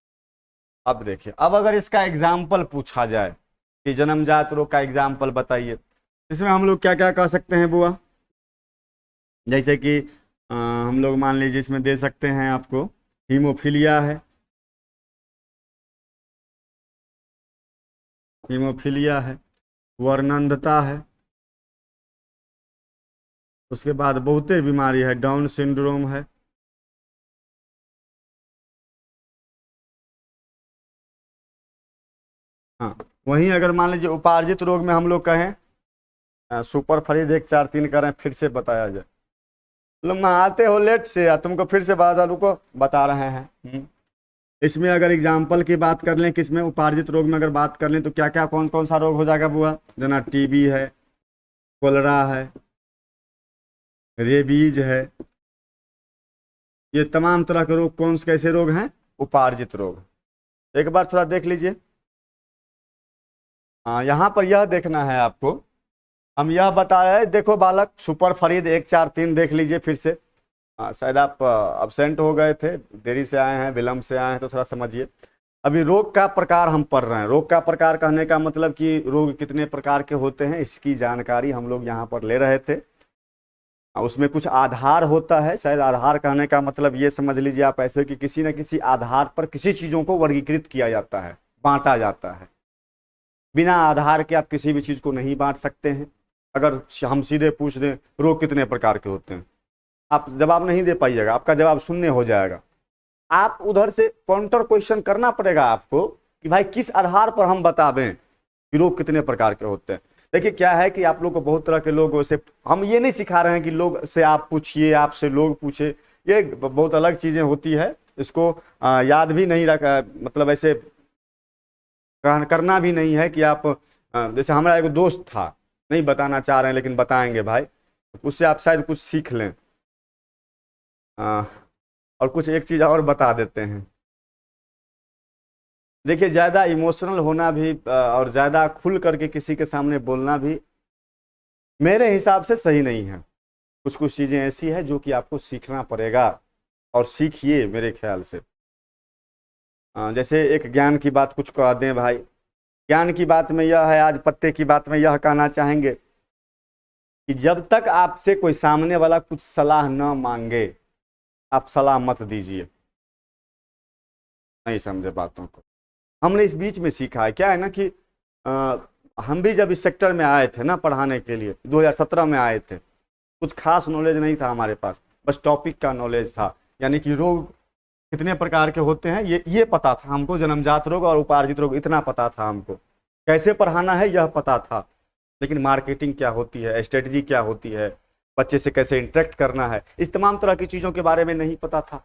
अब देखिए, अब अगर इसका एग्जाम्पल पूछा जाए कि जन्मजात रोग का एग्जाम्पल बताइए, इसमें हम लोग क्या क्या कह सकते हैं बुआ? जैसे कि हम लोग मान लीजिए इसमें दे सकते हैं आपको, हीमोफीलिया है, हीमोफीलिया है, वर्णंधता है, उसके बाद बहुते बीमारी है, डाउन सिंड्रोम है। हाँ, वहीं अगर मान लीजिए उपार्जित रोग में हम लोग कहें, सुपर फरीद 1 4 3 करें, फिर से बताया जाए। मतलब आते हो लेट से, तुमको फिर से बता, रुको बता रहे हैं। इसमें अगर एग्जाम्पल की बात कर लें, किसमें उपार्जित रोग में अगर बात कर लें तो क्या क्या कौन कौन सा रोग हो जाएगा बुआ? जना टीबी है, कोलरा है, रेबीज है, ये तमाम तरह के रोग कौन से कैसे रोग हैं? उपार्जित रोग। एक बार थोड़ा देख लीजिए। हाँ, यहाँ पर यह देखना है आपको, हम यह बता रहे हैं। देखो बालक, सुपर फरीद 1 4 3 देख लीजिए फिर से। हाँ, शायद आप अब्सेंट हो गए थे, देरी से आए हैं, विलम्ब से आए हैं, तो थोड़ा समझिए। अभी रोग का प्रकार हम पढ़ रहे हैं। रोग का प्रकार कहने का मतलब कि रोग कितने प्रकार के होते हैं, इसकी जानकारी हम लोग यहाँ पर ले रहे थे। उसमें कुछ आधार होता है, शायद आधार कहने का मतलब ये समझ लीजिए आप ऐसे कि किसी न किसी आधार पर किसी चीज़ों को वर्गीकृत किया जाता है, बांटा जाता है। बिना आधार के आप किसी भी चीज़ को नहीं बांट सकते हैं। अगर हम सीधे पूछ दें रोग कितने प्रकार के होते हैं, आप जवाब नहीं दे पाइएगा, आपका जवाब शून्य हो जाएगा। आप उधर से काउंटर क्वेश्चन करना पड़ेगा आपको कि भाई किस आधार पर हम बता दें कि रोग कितने प्रकार के होते हैं। देखिए क्या है कि आप लोग को बहुत तरह के लोगों से, हम ये नहीं सिखा रहे हैं कि लोग से आप पूछिए, आपसे लोग पूछे, ये बहुत अलग चीज़ें होती है। इसको याद भी नहीं रखा, मतलब ऐसे करना भी नहीं है कि आप जैसे हमारा एक दोस्त था, नहीं बताना चाह रहे हैं लेकिन बताएंगे भाई, उससे आप शायद कुछ सीख लें। और कुछ एक चीज़ और बता देते हैं। देखिए, ज़्यादा इमोशनल होना भी और ज़्यादा खुल करके किसी के सामने बोलना भी मेरे हिसाब से सही नहीं है। कुछ कुछ चीज़ें ऐसी है जो कि आपको सीखना पड़ेगा, और सीखिए मेरे ख्याल से। जैसे एक ज्ञान की बात कुछ कह दें भाई, ज्ञान की बात में यह है, आज पत्ते की बात में यह कहना चाहेंगे कि जब तक आपसे कोई सामने वाला कुछ सलाह न मांगे, आप सलाह मत दीजिए। नहीं समझे बातों को? हमने इस बीच में सीखा है, क्या है ना कि हम भी जब इस सेक्टर में आए थे ना पढ़ाने के लिए, 2017 में आए थे, कुछ खास नॉलेज नहीं था हमारे पास, बस टॉपिक का नॉलेज था। यानी कि रोग कितने प्रकार के होते हैं ये पता था हमको, जन्मजात रोग और उपार्जित रोग इतना पता था हमको, कैसे पढ़ाना है यह पता था। लेकिन मार्केटिंग क्या होती है, स्ट्रेटजी क्या होती है, बच्चे से कैसे इंटरेक्ट करना है, इस तमाम तरह की चीज़ों के बारे में नहीं पता था।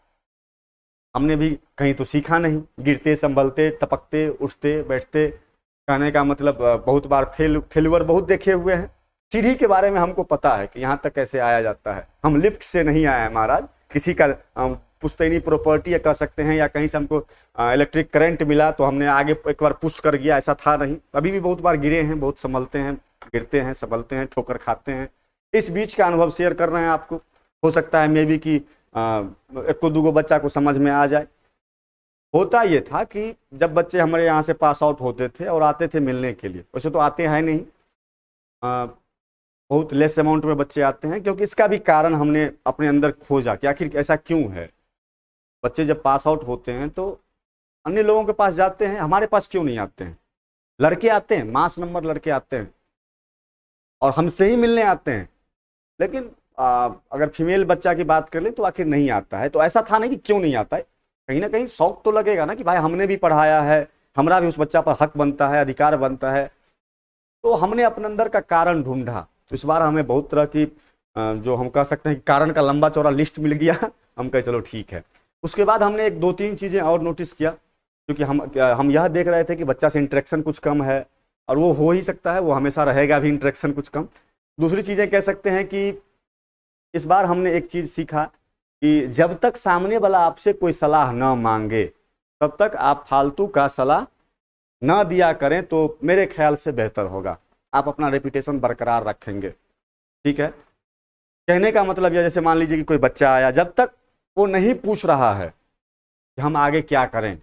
हमने भी कहीं तो सीखा नहीं, गिरते संभलते टपकते उठते बैठते, कहने का मतलब बहुत बार फेलुअर बहुत देखे हुए हैं। सीढ़ी के बारे में हमको पता है कि यहाँ तक कैसे आया जाता है। हम लिफ्ट से नहीं आए हैं महाराज, किसी का पुश्तैनी प्रॉपर्टी कह सकते हैं, या कहीं से हमको इलेक्ट्रिक करंट मिला तो हमने आगे एक बार पुश कर गया, ऐसा था नहीं। अभी भी बहुत बार गिरे हैं, बहुत संभलते हैं, गिरते हैं, संभलते हैं, ठोकर खाते हैं। इस बीच का अनुभव शेयर कर रहे हैं आपको। हो सकता है मे बी कि एक को दूगो बच्चा को समझ में आ जाए। होता ये था कि जब बच्चे हमारे यहाँ से पास आउट होते थे और आते थे मिलने के लिए, वैसे तो आते हैं नहीं, बहुत लेस अमाउंट में बच्चे आते हैं, क्योंकि इसका भी कारण हमने अपने अंदर खोजा कि आखिर ऐसा क्यों है। बच्चे जब पास आउट होते हैं तो अन्य लोगों के पास जाते हैं, हमारे पास क्यों नहीं आते हैं? लड़के आते हैं, मास नंबर लड़के आते हैं और हमसे ही मिलने आते हैं, लेकिन अगर फीमेल बच्चा की बात कर लें तो आखिर नहीं आता है। तो ऐसा था नहीं कि क्यों नहीं आता है, कहीं ना कहीं शौक तो लगेगा ना कि भाई हमने भी पढ़ाया है, हमारा भी उस बच्चा पर हक बनता है, अधिकार बनता है। तो हमने अपने अंदर का कारण ढूंढा। तो इस बार हमें बहुत तरह की जो हम कह सकते हैं कि कारण का लंबा चौड़ा लिस्ट मिल गया। हम कहे चलो ठीक है। उसके बाद हमने एक दो तीन चीज़ें और नोटिस किया, क्योंकि हम यह देख रहे थे कि बच्चा से इंटरेक्शन कुछ कम है, और वो हो ही सकता है, वो हमेशा रहेगा भी इंटरेक्शन कुछ कम। दूसरी चीज़ें कह सकते हैं कि इस बार हमने एक चीज़ सीखा कि जब तक सामने वाला आपसे कोई सलाह न मांगे तब तक आप फालतू का सलाह न दिया करें, तो मेरे ख्याल से बेहतर होगा। आप अपना रेपुटेशन बरकरार रखेंगे। ठीक है, कहने का मतलब यह, जैसे मान लीजिए कि कोई बच्चा आया, जब तक वो नहीं पूछ रहा है कि हम आगे क्या करें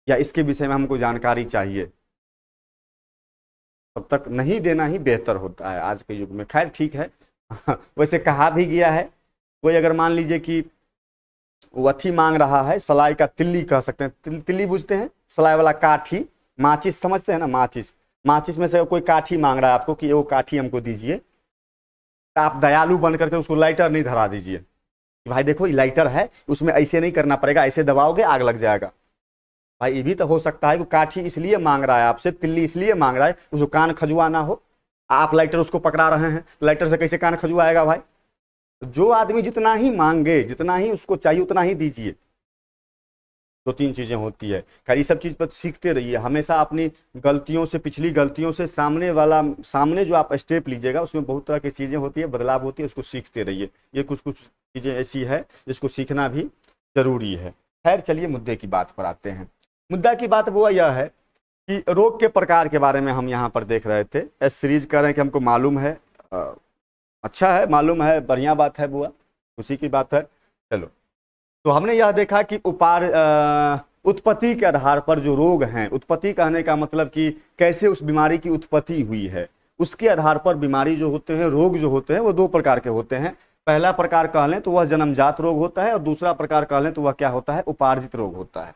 या इसके विषय में हमको जानकारी चाहिए, तब तक नहीं देना ही बेहतर होता है आज के युग में। खैर ठीक है। वैसे कहा भी गया है, कोई अगर मान लीजिए कि वो अथी मांग रहा है, सलाई का तिल्ली कह सकते हैं, तिल्ली बुझते हैं, सलाई वाला काठी, माचिस समझते हैं ना, माचिस, माचिस में से कोई काठी मांग रहा है आपको कि वो काठी हमको दीजिए, तो आप दयालु बन करके उसको लाइटर नहीं धरा दीजिए कि भाई देखो ये लाइटर है, उसमें ऐसे नहीं करना पड़ेगा, ऐसे दबाओगे आग लग जाएगा। भाई ये भी तो हो सकता है कि काठी इसलिए मांग रहा है आपसे, तिल्ली इसलिए मांग रहा है उसको कान खजुआ ना हो, आप लाइटर उसको पकड़ा रहे हैं, लाइटर से कैसे कान खजुआएगा भाई? जो आदमी जितना ही मांगे, जितना ही उसको चाहिए उतना ही दीजिए। दो तीन चीजें होती है। खैर ये सब चीज पर सीखते रहिए हमेशा, अपनी गलतियों से, पिछली गलतियों से। सामने जो आप स्टेप लीजिएगा उसमें बहुत तरह की चीजें होती है, बदलाव होती है, उसको सीखते रहिए। ये कुछ चीजें ऐसी है जिसको सीखना भी जरूरी है। खैर चलिए मुद्दे की बात पर आते हैं। मुद्दा की बात वो यह है कि रोग के प्रकार के बारे में हम यहाँ पर देख रहे थे। एस सीरीज कह रहे हैं कि हमको मालूम है, अच्छा है, मालूम है, बढ़िया बात है बुआ, खुशी की बात है। चलो, तो हमने यह देखा कि उत्पत्ति के आधार पर जो रोग हैं, उत्पत्ति कहने का मतलब कि कैसे उस बीमारी की उत्पत्ति हुई है, उसके आधार पर बीमारी जो होते हैं, रोग जो होते हैं, वो दो प्रकार के होते हैं। पहला प्रकार कह लें तो वह जन्मजात रोग होता है, और दूसरा प्रकार कह लें तो वह क्या होता है, उपार्जित रोग होता है।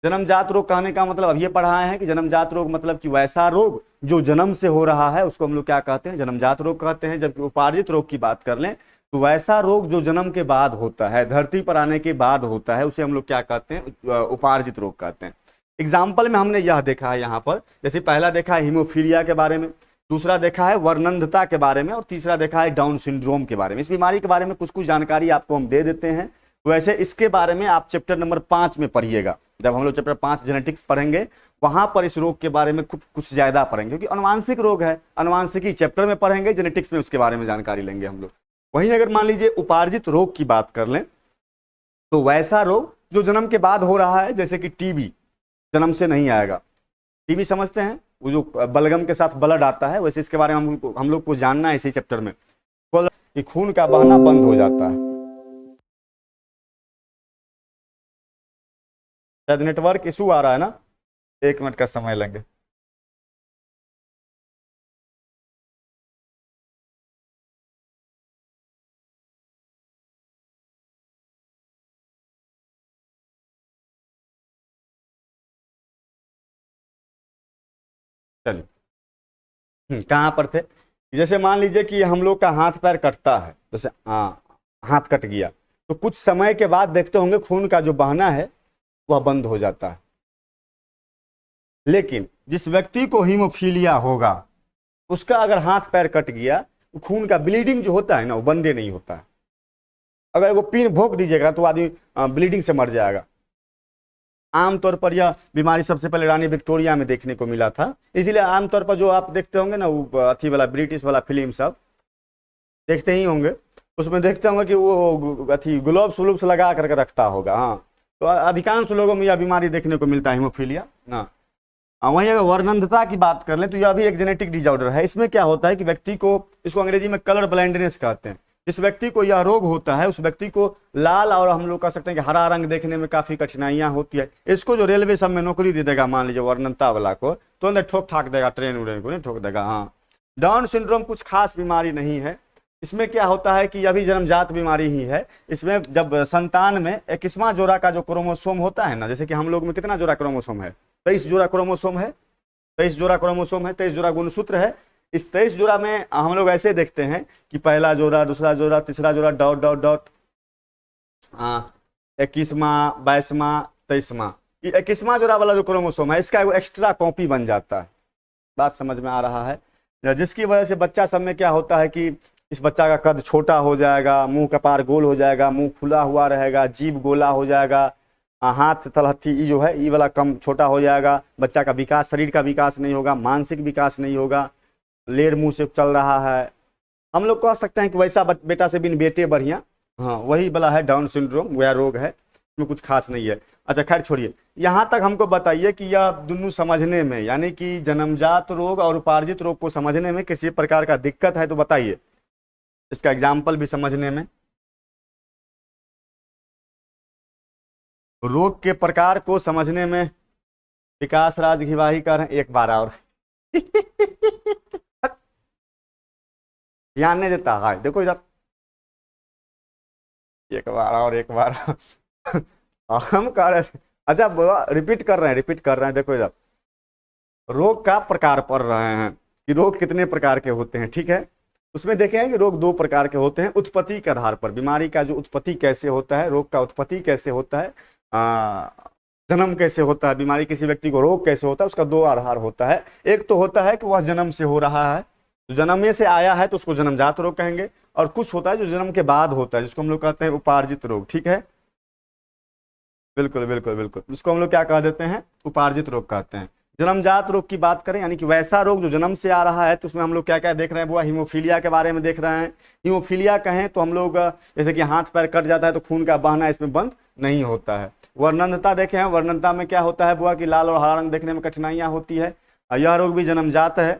जन्मजात रोग कहने का मतलब अब ये पढ़ाए हैं कि जन्मजात रोग मतलब कि वैसा रोग जो जन्म से हो रहा है उसको हम लोग क्या कहते हैं, जन्मजात रोग कहते हैं। जबकि उपार्जित रोग की बात कर लें तो वैसा रोग जो जन्म के बाद होता है, धरती पर आने के बाद होता है, उसे हम लोग क्या कहते हैं, उपार्जित रोग कहते हैं। एग्जाम्पल में हमने यह देखा है यहाँ पर, जैसे पहला देखा है हीमोफीलिया के बारे में, दूसरा देखा है वर्णंधता के बारे में, और तीसरा देखा है डाउन सिंड्रोम के बारे में। इस बीमारी के बारे में कुछ कुछ जानकारी आपको हम दे देते हैं। वैसे इसके बारे में आप चैप्टर नंबर 5 में पढ़िएगा। जब हम लोग चैप्टर 5 जेनेटिक्स पढ़ेंगे वहां पर इस रोग के बारे में कुछ ज्यादा पढ़ेंगे, क्योंकि अनुवांशिक रोग है, अनुवांशिकी चैप्टर में पढ़ेंगे, जेनेटिक्स में उसके बारे में जानकारी लेंगे हम लोग। वहीं अगर मान लीजिए उपार्जित रोग की बात कर लें तो वैसा रोग जो जन्म के बाद हो रहा है, जैसे कि टीबी जन्म से नहीं आएगा। टीबी समझते हैं, वो जो बलगम के साथ ब्लड आता है, वैसे इसके बारे में हम लोग को जानना है इसी चैप्टर में, कि खून का बहना बंद हो जाता है। शायद नेटवर्क इशू आ रहा है ना, 1 मिनट का समय लेंगे। चलिए, कहाँ पर थे? जैसे मान लीजिए कि हम लोग का हाथ पैर कटता है, जैसे हाथ कट गया तो कुछ समय के बाद देखते होंगे खून का जो बहना है वह बंद हो जाता है। लेकिन जिस व्यक्ति को हीमोफीलिया होगा उसका अगर हाथ पैर कट गया तो खून का ब्लीडिंग जो होता है ना वो बंदे नहीं होता है। अगर वो पिन भोंक दीजिएगा तो आदमी ब्लीडिंग से मर जाएगा। आमतौर पर यह बीमारी सबसे पहले रानी विक्टोरिया में देखने को मिला था। इसीलिए आमतौर पर जो आप देखते होंगे ना, वो अथी वाला ब्रिटिश वाला फिल्म सब देखते ही होंगे, उसमें देखते होंगे कि वो अथी ग्लोव्स व्लोव्स लगा करके रखता होगा। हाँ, तो अधिकांश लोगों में यह बीमारी देखने को मिलता है, हीमोफीलिया ना। वहीं अगर वर्णंधता की बात कर लें तो यह भी एक जेनेटिक डिसऑर्डर है। इसमें क्या होता है कि व्यक्ति को, इसको अंग्रेजी में कलर ब्लाइंडनेस कहते हैं, जिस व्यक्ति को यह रोग होता है उस व्यक्ति को लाल और हम लोग कह सकते हैं कि हरा रंग देखने में काफी कठिनाइयां होती है। इसको जो रेलवे सब में नौकरी दे देगा, मान लीजिए वर्णनता वाला को, तो अंदर ठोक ठाक देगा, ट्रेन उड़ेन को नहीं ठोक देगा। हाँ, डाउन सिंड्रोम कुछ खास बीमारी नहीं है। इसमें क्या होता है कि यह भी जन्मजात बीमारी ही है। इसमें जब संतान में 21वां जोड़ा का जो क्रोमोसोम होता है ना, जैसे कि हम लोग में कितना जोड़ा क्रोमोसोम है, 23 जोड़ा क्रोमोसोम है, 23 जोड़ा क्रोमोसोम है, 23 जोड़ा गुणसूत्र है। इस 23 जोड़ा में हम लोग ऐसे देखते हैं कि पहला जोड़ा, दूसरा जोड़ा, तीसरा जोड़ा, डॉट डॉट डॉट, 21वां, 22वां, 23वां, 21वां जोड़ा वाला जो क्रोमोसोम है इसका एक्स्ट्रा कॉपी बन जाता है। बात समझ में आ रहा है? जिसकी वजह से बच्चा सब में क्या होता है कि इस बच्चा का कद छोटा हो जाएगा, मुंह कपार गोल हो जाएगा, मुंह फुला हुआ रहेगा, जीभ गोला हो जाएगा, हाथ तलहथी ई जो है ई वाला कम छोटा हो जाएगा, बच्चा का विकास, शरीर का विकास नहीं होगा, मानसिक विकास नहीं होगा, लेर मुंह से चल रहा है। हम लोग कह सकते हैं कि वैसा बेटा से बिन बेटे बढ़िया। हाँ, वही वाला है डाउन सिंड्रोम, वह रोग है, इसमें कुछ खास नहीं है। अच्छा खैर छोड़िए, यहाँ तक हमको बताइए कि यह दोनों समझने में, यानी कि जन्मजात रोग और उपार्जित रोग को समझने में किसी प्रकार का दिक्कत है तो बताइए, इसका एग्जाम्पल भी समझने में। रोग के प्रकार को समझने में विकास राज घिवाही कर रहे हैं, एक बार और ध्यान नहीं देता है, देखो इधर, एक बार और, एक बार हम कह रहे हैं, अच्छा रिपीट कर रहे हैं, रिपीट कर रहे हैं। देखो इधर, रोग का प्रकार पढ़ रहे हैं कि रोग कितने प्रकार के होते हैं, ठीक है। उसमें देखे हैं कि रोग 2 प्रकार के होते हैं, उत्पत्ति के आधार पर, बीमारी का जो उत्पत्ति कैसे होता है, रोग का उत्पत्ति कैसे होता है, जन्म कैसे होता है, बीमारी किसी व्यक्ति को रोग कैसे होता है, उसका 2 आधार होता है। एक तो होता है कि वह जन्म से हो रहा है, जो जन्म में से आया है तो उसको जन्मजात रोग कहेंगे, और कुछ होता है जो जन्म के बाद होता है जिसको हम लोग कहते हैं उपार्जित रोग, ठीक है। बिल्कुल बिल्कुल बिल्कुल, जिसको हम लोग क्या कह देते हैं, उपार्जित रोग कहते हैं। जन्मजात रोग की बात करें, यानी कि वैसा रोग जो जन्म से आ रहा है, तो उसमें हम लोग क्या क्या देख रहे हैं, वो हीमोफीलिया के बारे में देख रहे हैं। हीमोफीलिया कहें तो हम लोग जैसे कि हाथ पैर कट जाता है तो खून का बहना इसमें बंद नहीं होता है। वर्णनता देखे हैं, वर्णनता में क्या होता है बुआ कि लाल और हरा रंग देखने में कठिनाइयां होती है। यह रोग भी जन्मजात है।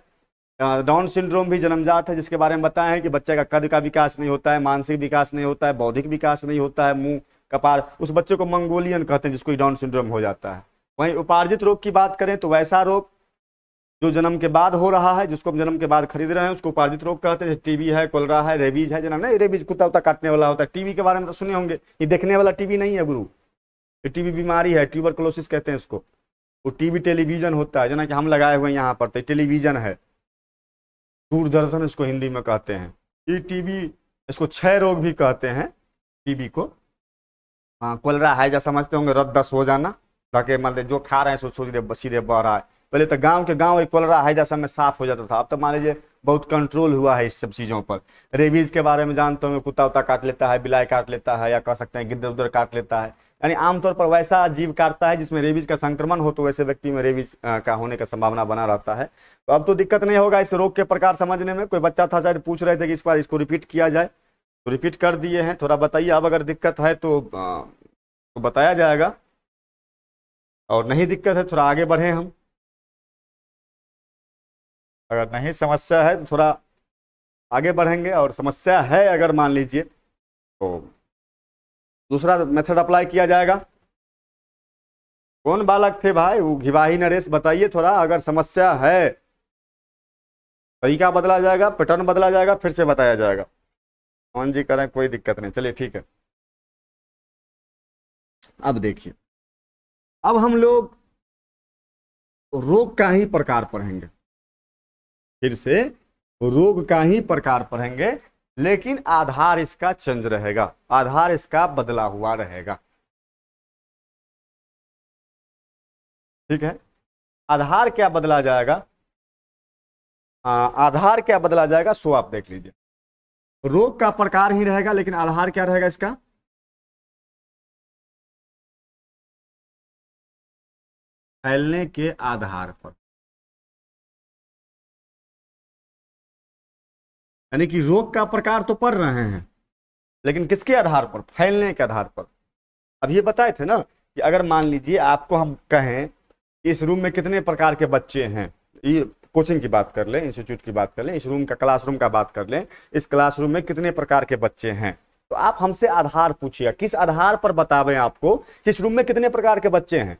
डाउन सिंड्रोम भी जन्मजात है, जिसके बारे में बताया है कि बच्चे का कद का विकास नहीं होता है, मानसिक विकास नहीं होता है, बौद्धिक विकास नहीं होता है, मुंह कपार, उस बच्चे को मंगोलियन कहते हैं जिसको डाउन सिंड्रोम हो जाता है। वहीं उपार्जित रोग की बात करें तो वैसा रोग जो जन्म के बाद हो रहा है, जिसको हम जन्म के बाद खरीद रहे हैं, उसको उपार्जित रोग कहते हैं। जैसे टीबी है, कोलरा है, रेबीज है, जनाब नहीं, रेबीज कुत्ता उता काटने वाला होता है। टीबी के बारे में तो सुने होंगे, ये देखने वाला टीबी नहीं है गुरु, ये टीबी बीमारी है, ट्यूबरकुलोसिस कहते हैं इसको। वो टीबी टेलीविजन होता है, जना कि हम लगाए हुए यहाँ पर, तो टेलीविजन है, दूरदर्शन इसको हिंदी में कहते हैं। ये टीबी, इसको क्षय रोग भी कहते हैं टीबी को। हाँ, कोलरा है जा समझते होंगे, रद्दस हो जाना, ताकि मतलब जो खा रहे हैं सो सीधे बह रहा है। पहले तो गांव के गांव एक कोलरा है जैसा में साफ हो जाता था, अब तो मान लीजिए बहुत कंट्रोल हुआ है इस सब चीज़ों पर। रेबीज के बारे में जानते होंगे, कुत्ता उता काट लेता है, बिलाई काट लेता है, या कह सकते हैं गिद्ध उधर काट लेता है, यानी आमतौर पर वैसा जीव काटता है जिसमें रेबीज का संक्रमण हो, तो वैसे व्यक्ति में रेबीज का होने का संभावना बना रहता है। तो अब तो दिक्कत नहीं होगा इस रोग के प्रकार समझने में। कोई बच्चा था शायद पूछ रहे थे कि इस बार इसको रिपीट किया जाए, तो रिपीट कर दिए हैं। थोड़ा बताइए, अब अगर दिक्कत है तो बताया जाएगा, और नहीं दिक्कत है थोड़ा आगे बढ़े हम। अगर नहीं समस्या है तो थोड़ा आगे बढ़ेंगे, और समस्या है अगर मान लीजिए तो दूसरा मेथड अप्लाई किया जाएगा। कौन बालक थे भाई वो, घिवाही नरेश, बताइए थोड़ा। अगर समस्या है तरीका बदला जाएगा, पैटर्न बदला जाएगा, फिर से बताया जाएगा। मोहन जी करें, कोई दिक्कत नहीं, चलिए ठीक है। अब देखिए, अब हम लोग रोग का ही प्रकार पढ़ेंगे, फिर से रोग का ही प्रकार पढ़ेंगे, लेकिन आधार इसका चेंज रहेगा, आधार इसका बदला हुआ रहेगा, ठीक है। आधार क्या बदला जाएगा, आधार क्या बदला जाएगा सो आप देख लीजिए। रोग का प्रकार ही रहेगा, लेकिन आधार क्या रहेगा इसका, फैलने के आधार पर, यानी कि रोग का प्रकार तो पढ़ रहे हैं, लेकिन किसके आधार पर? फैलने के आधार पर। अब ये बताए थे ना कि अगर मान लीजिए आपको हम कहें कि इस रूम में कितने प्रकार के बच्चे हैं, ये कोचिंग की बात कर लें, इंस्टीट्यूट की बात कर लें, इस रूम का क्लासरूम का बात कर लें, इस क्लासरूम में कितने प्रकार के बच्चे हैं, तो आप हमसे आधार पूछिएगा, किस आधार पर बतावें आपको कि इस रूम में कितने प्रकार के बच्चे हैं।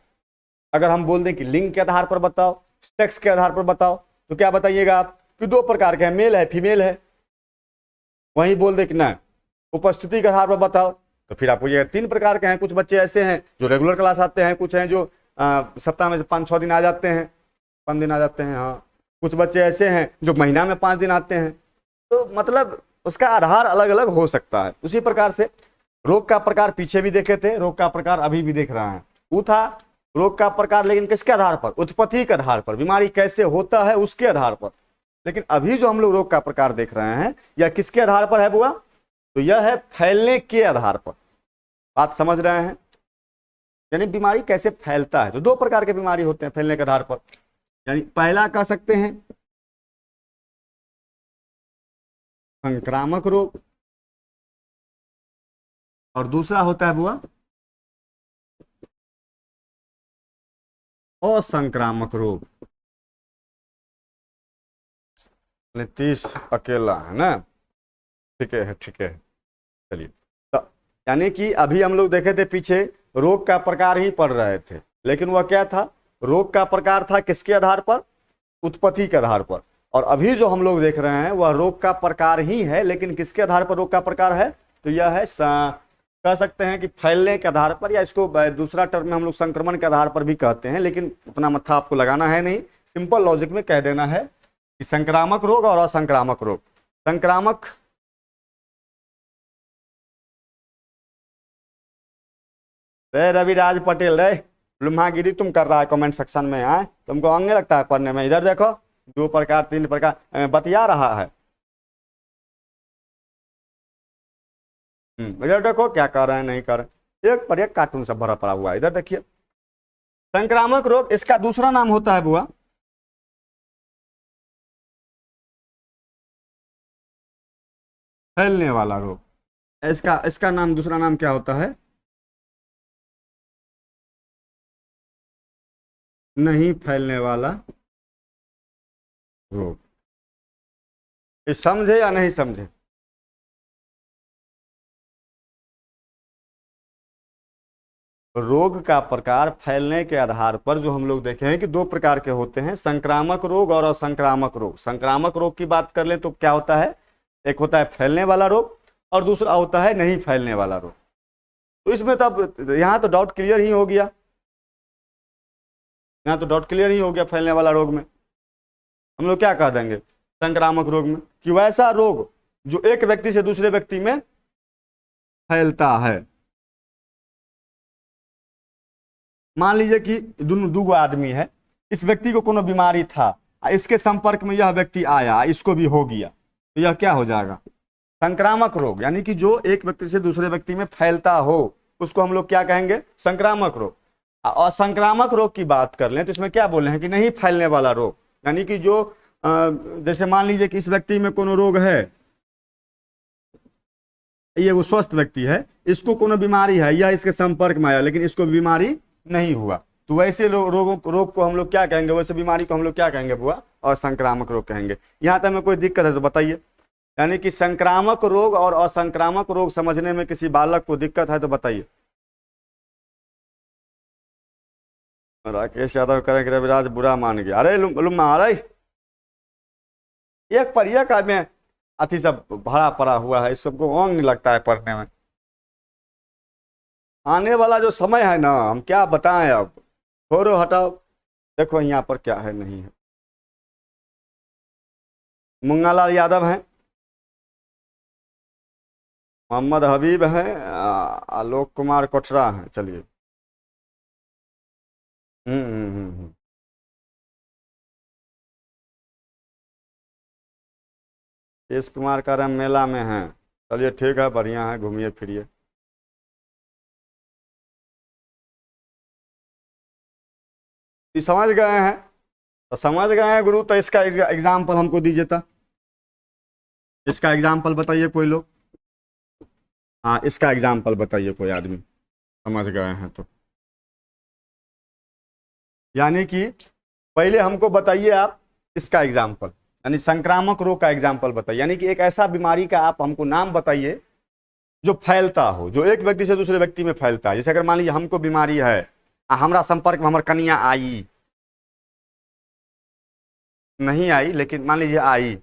अगर हम बोल दें कि लिंग के आधार पर बताओ, सेक्स के आधार पर बताओ, तो क्या बताइएगा आप कि 2 प्रकार के हैं, मेल है फीमेल है। वहीं बोल दे कि ना उपस्थिति के आधार पर बताओ, तो फिर आपको ये 3 प्रकार के हैं। कुछ बच्चे ऐसे हैं जो रेगुलर क्लास आते हैं, कुछ हैं जो सप्ताह में 5-6 दिन आ जाते हैं, 5 दिन आ जाते हैं। हाँ, कुछ बच्चे ऐसे हैं जो महीना में 5 दिन आते हैं। तो मतलब उसका आधार अलग अलग हो सकता है। उसी प्रकार से रोग का प्रकार पीछे भी देखे थे, रोग का प्रकार अभी भी देख रहे हैं। वो था रोग का प्रकार, लेकिन किसके आधार पर? उत्पत्ति के आधार पर, बीमारी कैसे होता है उसके आधार पर। लेकिन अभी जो हम लोग रोग का प्रकार देख रहे हैं, यह किसके आधार पर है बुआ? तो यह है फैलने के आधार पर। बात समझ रहे हैं? यानी बीमारी कैसे फैलता है। तो 2 प्रकार के बीमारी होते हैं फैलने के आधार पर। यानी पहला कह सकते हैं संक्रामक रोग, और दूसरा होता है बुआ असंक्रामक रोग। नीतीश अकेला है ना? ठीक है, ठीक है। चलिए, तो यानी कि अभी हम लोग देखे थे पीछे रोग का प्रकार ही पढ़ रहे थे, लेकिन वह क्या था? रोग का प्रकार था किसके आधार पर? उत्पत्ति के आधार पर। और अभी जो हम लोग देख रहे हैं वह रोग का प्रकार ही है, लेकिन किसके आधार पर रोग का प्रकार है? तो यह है कह सकते हैं कि फैलने के आधार पर, या इसको दूसरा टर्म में हम लोग संक्रमण के आधार पर भी कहते हैं, लेकिन उतना मत्था आपको लगाना है नहीं, सिंपल लॉजिक में कह देना है कि संक्रामक रोग और असंक्रामक रोग। संक्रामक रे रविराज पटेल, रे लुम्हागिरी तुम कर रहा है कमेंट सेक्शन में। आए तुमको अंग लगता है पढ़ने में? इधर देखो, 2 प्रकार 3 प्रकार बतिया रहा है। इधर देखो क्या कर रहे हैं नहीं कर रहे, एक पर एक कार्टून सब भरा पड़ा हुआ है। इधर देखिए, संक्रामक रोग, इसका दूसरा नाम होता है बुआ फैलने वाला रोग। इसका इसका नाम, दूसरा नाम क्या होता है? नहीं फैलने वाला रोग। ये समझे या नहीं समझे? रोग का प्रकार फैलने के आधार पर जो हम लोग देखे हैं कि 2 प्रकार के होते हैं, संक्रामक रोग और असंक्रामक रोग। संक्रामक रोग की बात कर ले तो क्या होता है? एक होता है फैलने वाला रोग, और दूसरा होता है नहीं फैलने वाला रोग। तो इसमें तब यहाँ तो डाउट क्लियर ही हो गया, यहाँ तो डाउट क्लियर ही हो गया। फैलने वाला रोग में हम लोग क्या कह देंगे? संक्रामक रोग में कि वैसा रोग जो एक व्यक्ति से दूसरे व्यक्ति में फैलता है। मान लीजिए कि दोनों 2 आदमी है, इस व्यक्ति को कोनो बीमारी था, इसके संपर्क में यह व्यक्ति आया, इसको भी हो गया, तो यह क्या हो जाएगा? संक्रामक रोग। यानी कि जो एक व्यक्ति से दूसरे व्यक्ति में फैलता हो उसको हम लोग क्या कहेंगे? संक्रामक रोग। और संक्रामक रोग की बात कर लें तो इसमें क्या बोल रहे हैं कि नहीं फैलने वाला रोग। यानी कि जो जैसे मान लीजिए कि इस व्यक्ति में कोनो रोग है, ये वो स्वस्थ व्यक्ति है, इसको कोनो बीमारी है, यह इसके संपर्क में आया लेकिन इसको बीमारी नहीं हुआ, तो वैसे रोग को हम लोग क्या कहेंगे? वैसे बीमारी को हम लोग क्या कहेंगे बुआ? और संक्रामक रोग कहेंगे। यहाँ तक में कोई दिक्कत है तो बताइए। यानी कि संक्रामक रोग और असंक्रामक रोग समझने में किसी बालक को दिक्कत है तो बताइए। राकेश यादव करें कि रविराज बुरा मान गया। अरे लुम्मा, अरे एक पर एक में अति सब भरा पड़ा हुआ है, इस सबको अंग लगता है पढ़ने में। आने वाला जो समय है ना, हम क्या बताएं अब, छोड़ो हटाओ। देखो यहाँ पर क्या है नहीं है। मुंगालाल यादव हैं, मोहम्मद हबीब हैं, आलोक कुमार कोठरा हैं। चलिए, केश कुमार का रंग मेला में है। चलिए ठीक है, बढ़िया है, घूमिए फिरिए। ये समझ गए हैं? तो समझ गए हैं गुरु, तो इसका एग्जाम्पल हमको दीजिए था। इसका एग्जाम्पल बताइए कोई लोग। हाँ, इसका एग्जाम्पल बताइए कोई आदमी समझ गए हैं तो। यानी कि पहले हमको बताइए आप इसका एग्जाम्पल, यानी संक्रामक रोग का एग्जाम्पल बताइए। यानी कि एक ऐसा बीमारी का आप हमको नाम बताइए जो फैलता हो, जो एक व्यक्ति से दूसरे व्यक्ति में फैलता है। जैसे अगर मान लीजिए हमको बीमारी है, हमारा संपर्क में हमारे कन्या आई, नहीं आई लेकिन मान लीजिए आई,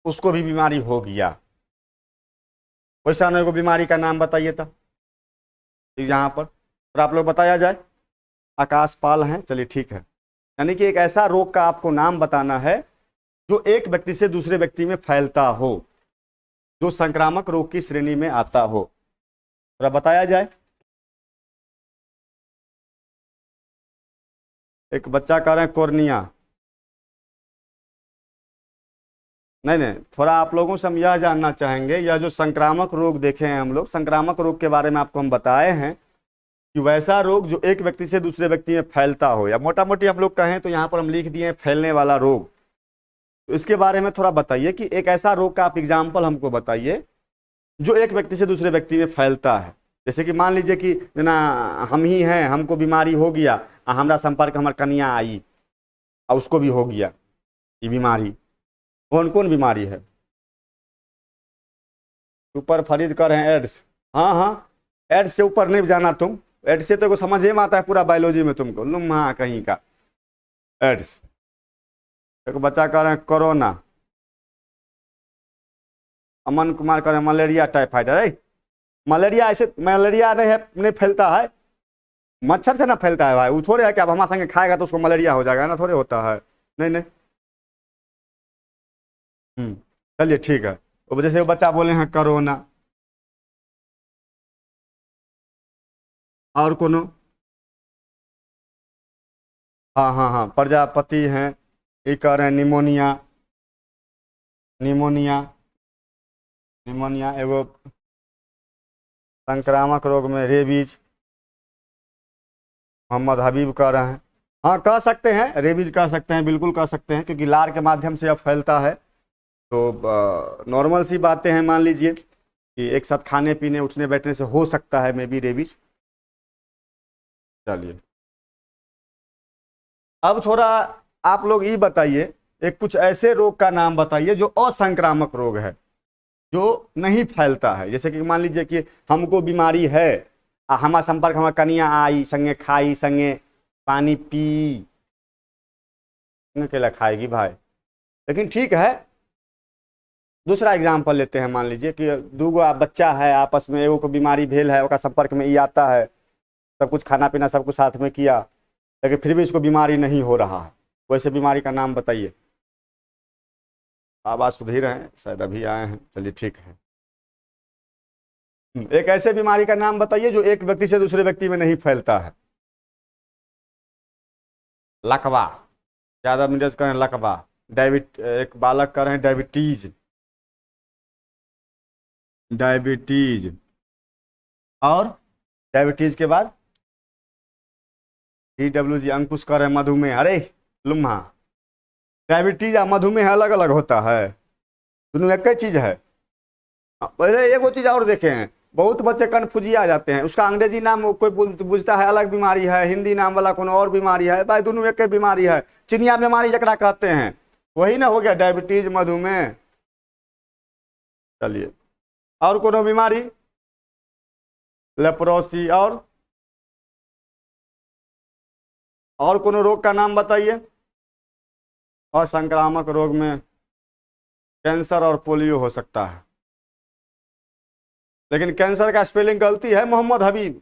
उसको भी बीमारी हो गया, वैसा नहीं को बीमारी का नाम बताइए था यहाँ पर, और आप लोग बताया जाए। आकाश पाल हैं, चलिए ठीक है। यानी कि एक ऐसा रोग का आपको नाम बताना है जो एक व्यक्ति से दूसरे व्यक्ति में फैलता हो, जो संक्रामक रोग की श्रेणी में आता हो, थोड़ा बताया जाए। एक बच्चा कह रहे हैं कोर्निया। नहीं नहीं, थोड़ा आप लोगों से हम यह जानना चाहेंगे, यह जो संक्रामक रोग देखे हैं हम लोग, संक्रामक रोग के बारे में आपको हम बताए हैं कि वैसा रोग जो एक व्यक्ति से दूसरे व्यक्ति में फैलता हो, या मोटा मोटी हम लोग कहें तो यहाँ पर हम लिख दिए हैं फैलने वाला रोग। तो इसके बारे में थोड़ा बताइए कि एक ऐसा रोग का आप एग्जाम्पल हमको बताइए जो एक व्यक्ति से दूसरे व्यक्ति में फैलता है। जैसे कि मान लीजिए कि ना हम ही हैं, हमको बीमारी हो गया, हमारा संपर्क हमारे कन्या आई और उसको भी हो गया ये बीमारी। कौन कौन बीमारी है? ऊपर फरीद कर रहे हैं एड्स। हाँ हाँ, एड्स से ऊपर नहीं जाना तुम, एड्स से तो समझ में आता है पूरा बायोलॉजी में तुमको, लुम हाँ कहीं का एड्स। एक बच्चा कह रहे हैं कोरोना। अमन कुमार कह रहे हैं मलेरिया टाइफाइड। अरे मलेरिया ऐसे मलेरिया नहीं है, नहीं फैलता है, मच्छर से ना फैलता है भाई। वो थोड़े है कि अब हमारे संगे खाएगा तो उसको मलेरिया हो जाएगा, ना थोड़े होता है। नहीं नहीं। चलिए ठीक है। वो जैसे वो बच्चा बोले हैं कोरोना, और कोनो? हाँ हाँ हाँ, प्रजापति हैं, ये कह रहे हैं निमोनिया। निमोनिया, निमोनिया एगो संक्रामक रोग में रेबीज। मोहम्मद हबीब कह रहे हैं, हाँ कह सकते हैं, रेबीज कह सकते हैं, बिल्कुल कह सकते हैं, क्योंकि लार के माध्यम से अब फैलता है। तो नॉर्मल सी बातें हैं, मान लीजिए कि एक साथ खाने पीने उठने बैठने से हो सकता है मे बी रेबीज। चलिए अब थोड़ा आप लोग ये बताइए, एक कुछ ऐसे रोग का नाम बताइए जो असंक्रामक रोग है, जो नहीं फैलता है। जैसे कि मान लीजिए कि हमको बीमारी है, हमारा संपर्क हमारा कनिया आई, संगे खाई, संगे पानी पी, अकेला खाएगी भाई, लेकिन ठीक है। दूसरा एग्जाम्पल लेते हैं, मान लीजिए कि दूगो बच्चा है, आपस में एगो को बीमारी भेल है, ओका संपर्क में ये आता है, सब कुछ खाना पीना सब कुछ साथ में किया, लेकिन फिर भी इसको बीमारी नहीं हो रहा है, वैसे बीमारी का नाम बताइए। आवाज सुधीर हैं, शायद अभी आए हैं, चलिए ठीक है। एक ऐसे बीमारी का नाम बताइए जो एक व्यक्ति से दूसरे व्यक्ति में नहीं फैलता है। लकवा, ज्यादा मिनट करें लकवा। एक बालक कर रहे हैं डायबिटीज। डायबिटीज, और डायबिटीज के बाद DWG। अंकुश कर रहे हैं मधुमेह। अरे लुम्हा, डायबिटीज और मधुमेह अलग अलग होता है? दोनों एक ही चीज है। पहले एगो चीज और देखे हैं, बहुत बच्चे कन्फ्यूजिया आ जाते हैं, उसका अंग्रेजी नाम कोई बुझता है अलग बीमारी है, हिंदी नाम वाला कोनो और बीमारी है। भाई दोनों एक ही बीमारी है, चिनिया बीमारी जकरा कहते हैं, वही ना हो गया डायबिटीज मधुमेह। चलिए और कोनो बीमारी? लेप्रोसी, और कोनो रोग का नाम बताइए। और संक्रामक रोग में कैंसर और पोलियो हो सकता है, लेकिन कैंसर का स्पेलिंग गलती है मोहम्मद हबीब,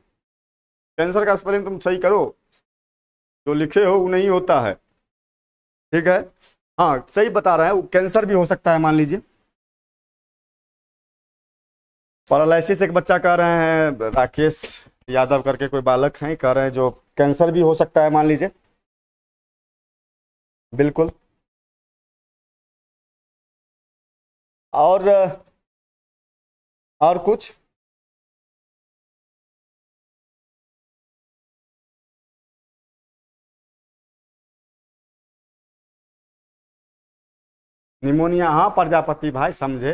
कैंसर का स्पेलिंग तुम सही करो, जो लिखे हो वो नहीं होता है, ठीक है। हाँ सही बता रहे हैं, वो कैंसर भी हो सकता है मान लीजिए। पैरालिसिस एक बच्चा कह रहे हैं, राकेश यादव करके कोई बालक हैं, कह रहे हैं जो कैंसर भी हो सकता है मान लीजिए, बिल्कुल। और कुछ? निमोनिया, हाँ प्रजापति भाई समझे।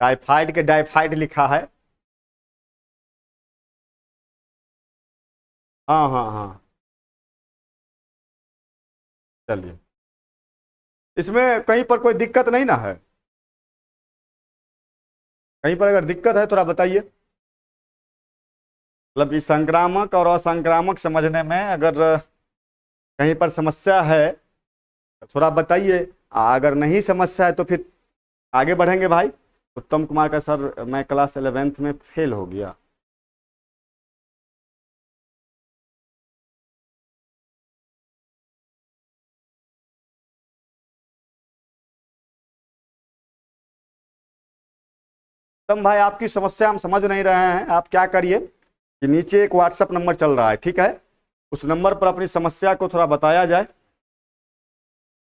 टाइफाइड के डाइफाइड लिखा है। हाँ हाँ हाँ। चलिए, इसमें कहीं पर कोई दिक्कत नहीं ना है? कहीं पर अगर दिक्कत है थोड़ा बताइए। मतलब इस संक्रामक और असंक्रामक समझने में अगर कहीं पर समस्या है तो थोड़ा बताइए। अगर नहीं समस्या है तो फिर आगे बढ़ेंगे भाई। उत्तम कुमार का सर मैं क्लास 11th में फेल हो गया। उत्तम भाई आपकी समस्या हम समझ नहीं रहे हैं। आप क्या करिए कि नीचे एक व्हाट्सएप नंबर चल रहा है, ठीक है, उस नंबर पर अपनी समस्या को थोड़ा बताया जाए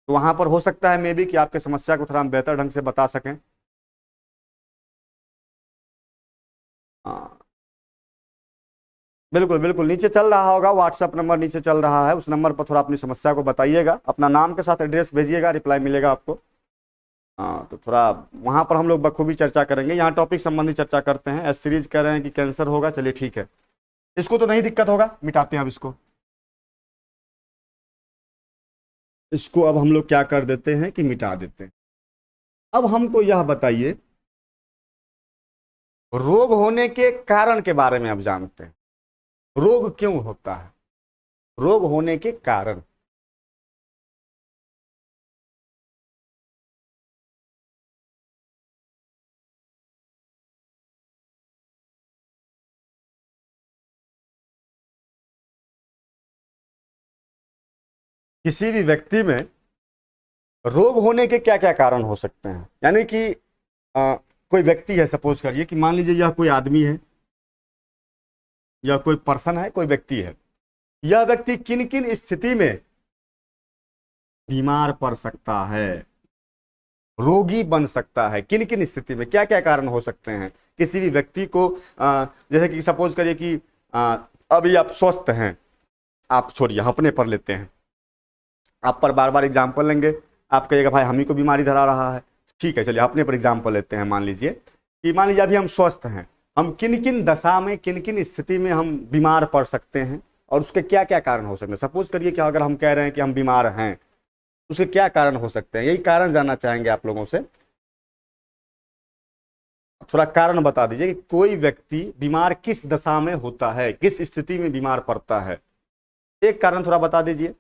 तो वहां पर हो सकता है मे बी कि आपकी समस्या को थोड़ा हम बेहतर ढंग से बता सकें। हाँ बिल्कुल बिल्कुल, नीचे चल रहा होगा व्हाट्सएप नंबर, नीचे चल रहा है, उस नंबर पर थोड़ा अपनी समस्या को बताइएगा, अपना नाम के साथ एड्रेस भेजिएगा, रिप्लाई मिलेगा आपको। हाँ तो थोड़ा वहां पर हम लोग बखूबी चर्चा करेंगे। यहाँ टॉपिक संबंधी चर्चा करते हैं। एस सीरीज कह रहे हैं कि कैंसर होगा, चलिए ठीक है, इसको तो नहीं दिक्कत होगा, मिटाते हैं अब इसको। इसको अब हम लोग क्या कर देते हैं कि मिटा देते हैं। अब हमको यह बताइए, रोग होने के कारण के बारे में अब जानते हैं। रोग क्यों होता है, रोग होने के कारण। किसी भी व्यक्ति में रोग होने के क्या क्या कारण हो सकते हैं, यानी कि कोई व्यक्ति है, सपोज करिए कि मान लीजिए यह कोई आदमी है या कोई पर्सन है, कोई व्यक्ति है, यह व्यक्ति किन किन स्थिति में बीमार पड़ सकता है, रोगी बन सकता है, किन किन स्थिति में, क्या क्या कारण हो सकते हैं किसी भी व्यक्ति को। जैसे कि सपोज करिए कि अभी आप स्वस्थ हैं, आप छोड़िए अपने पर लेते हैं, आप पर बार बार एग्जाम्पल लेंगे, आप कहिएगा भाई हम ही को बीमारी धरा रहा है, ठीक है चलिए अपने पर एग्जाम्पल लेते हैं। मान लीजिए कि मान लीजिए अभी हम स्वस्थ हैं, हम किन किन दशा में, किन किन स्थिति में हम बीमार पड़ सकते हैं और उसके क्या क्या कारण हो सकते हैं। सपोज करिए कि अगर हम कह रहे हैं कि हम बीमार हैं, उसके क्या कारण हो सकते हैं, यही कारण जानना चाहेंगे आप लोगों से। थोड़ा कारण बता दीजिए कि कोई व्यक्ति बीमार किस दशा में होता है, किस स्थिति में बीमार पड़ता है, एक कारण थोड़ा बता दीजिए।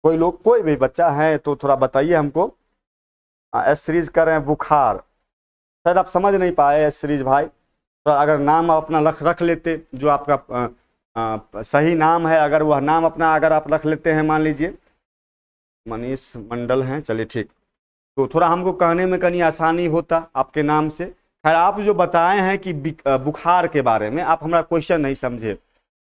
कोई लोग, कोई भी बच्चा है तो थोड़ा बताइए हमको। एस सीरीज कर रहे हैं बुखार, शायद आप समझ नहीं पाए एस सीरीज भाई, तो अगर नाम आप अपना रख लेते, जो आपका सही नाम है, अगर वह नाम अपना अगर आप रख लेते हैं, मान लीजिए मनीष मंडल हैं, चलिए ठीक, तो थोड़ा हमको कहने में कहीं आसानी होता आपके नाम से। खैर आप जो बताए हैं कि बुखार के बारे में, आप हमारा क्वेश्चन नहीं समझे।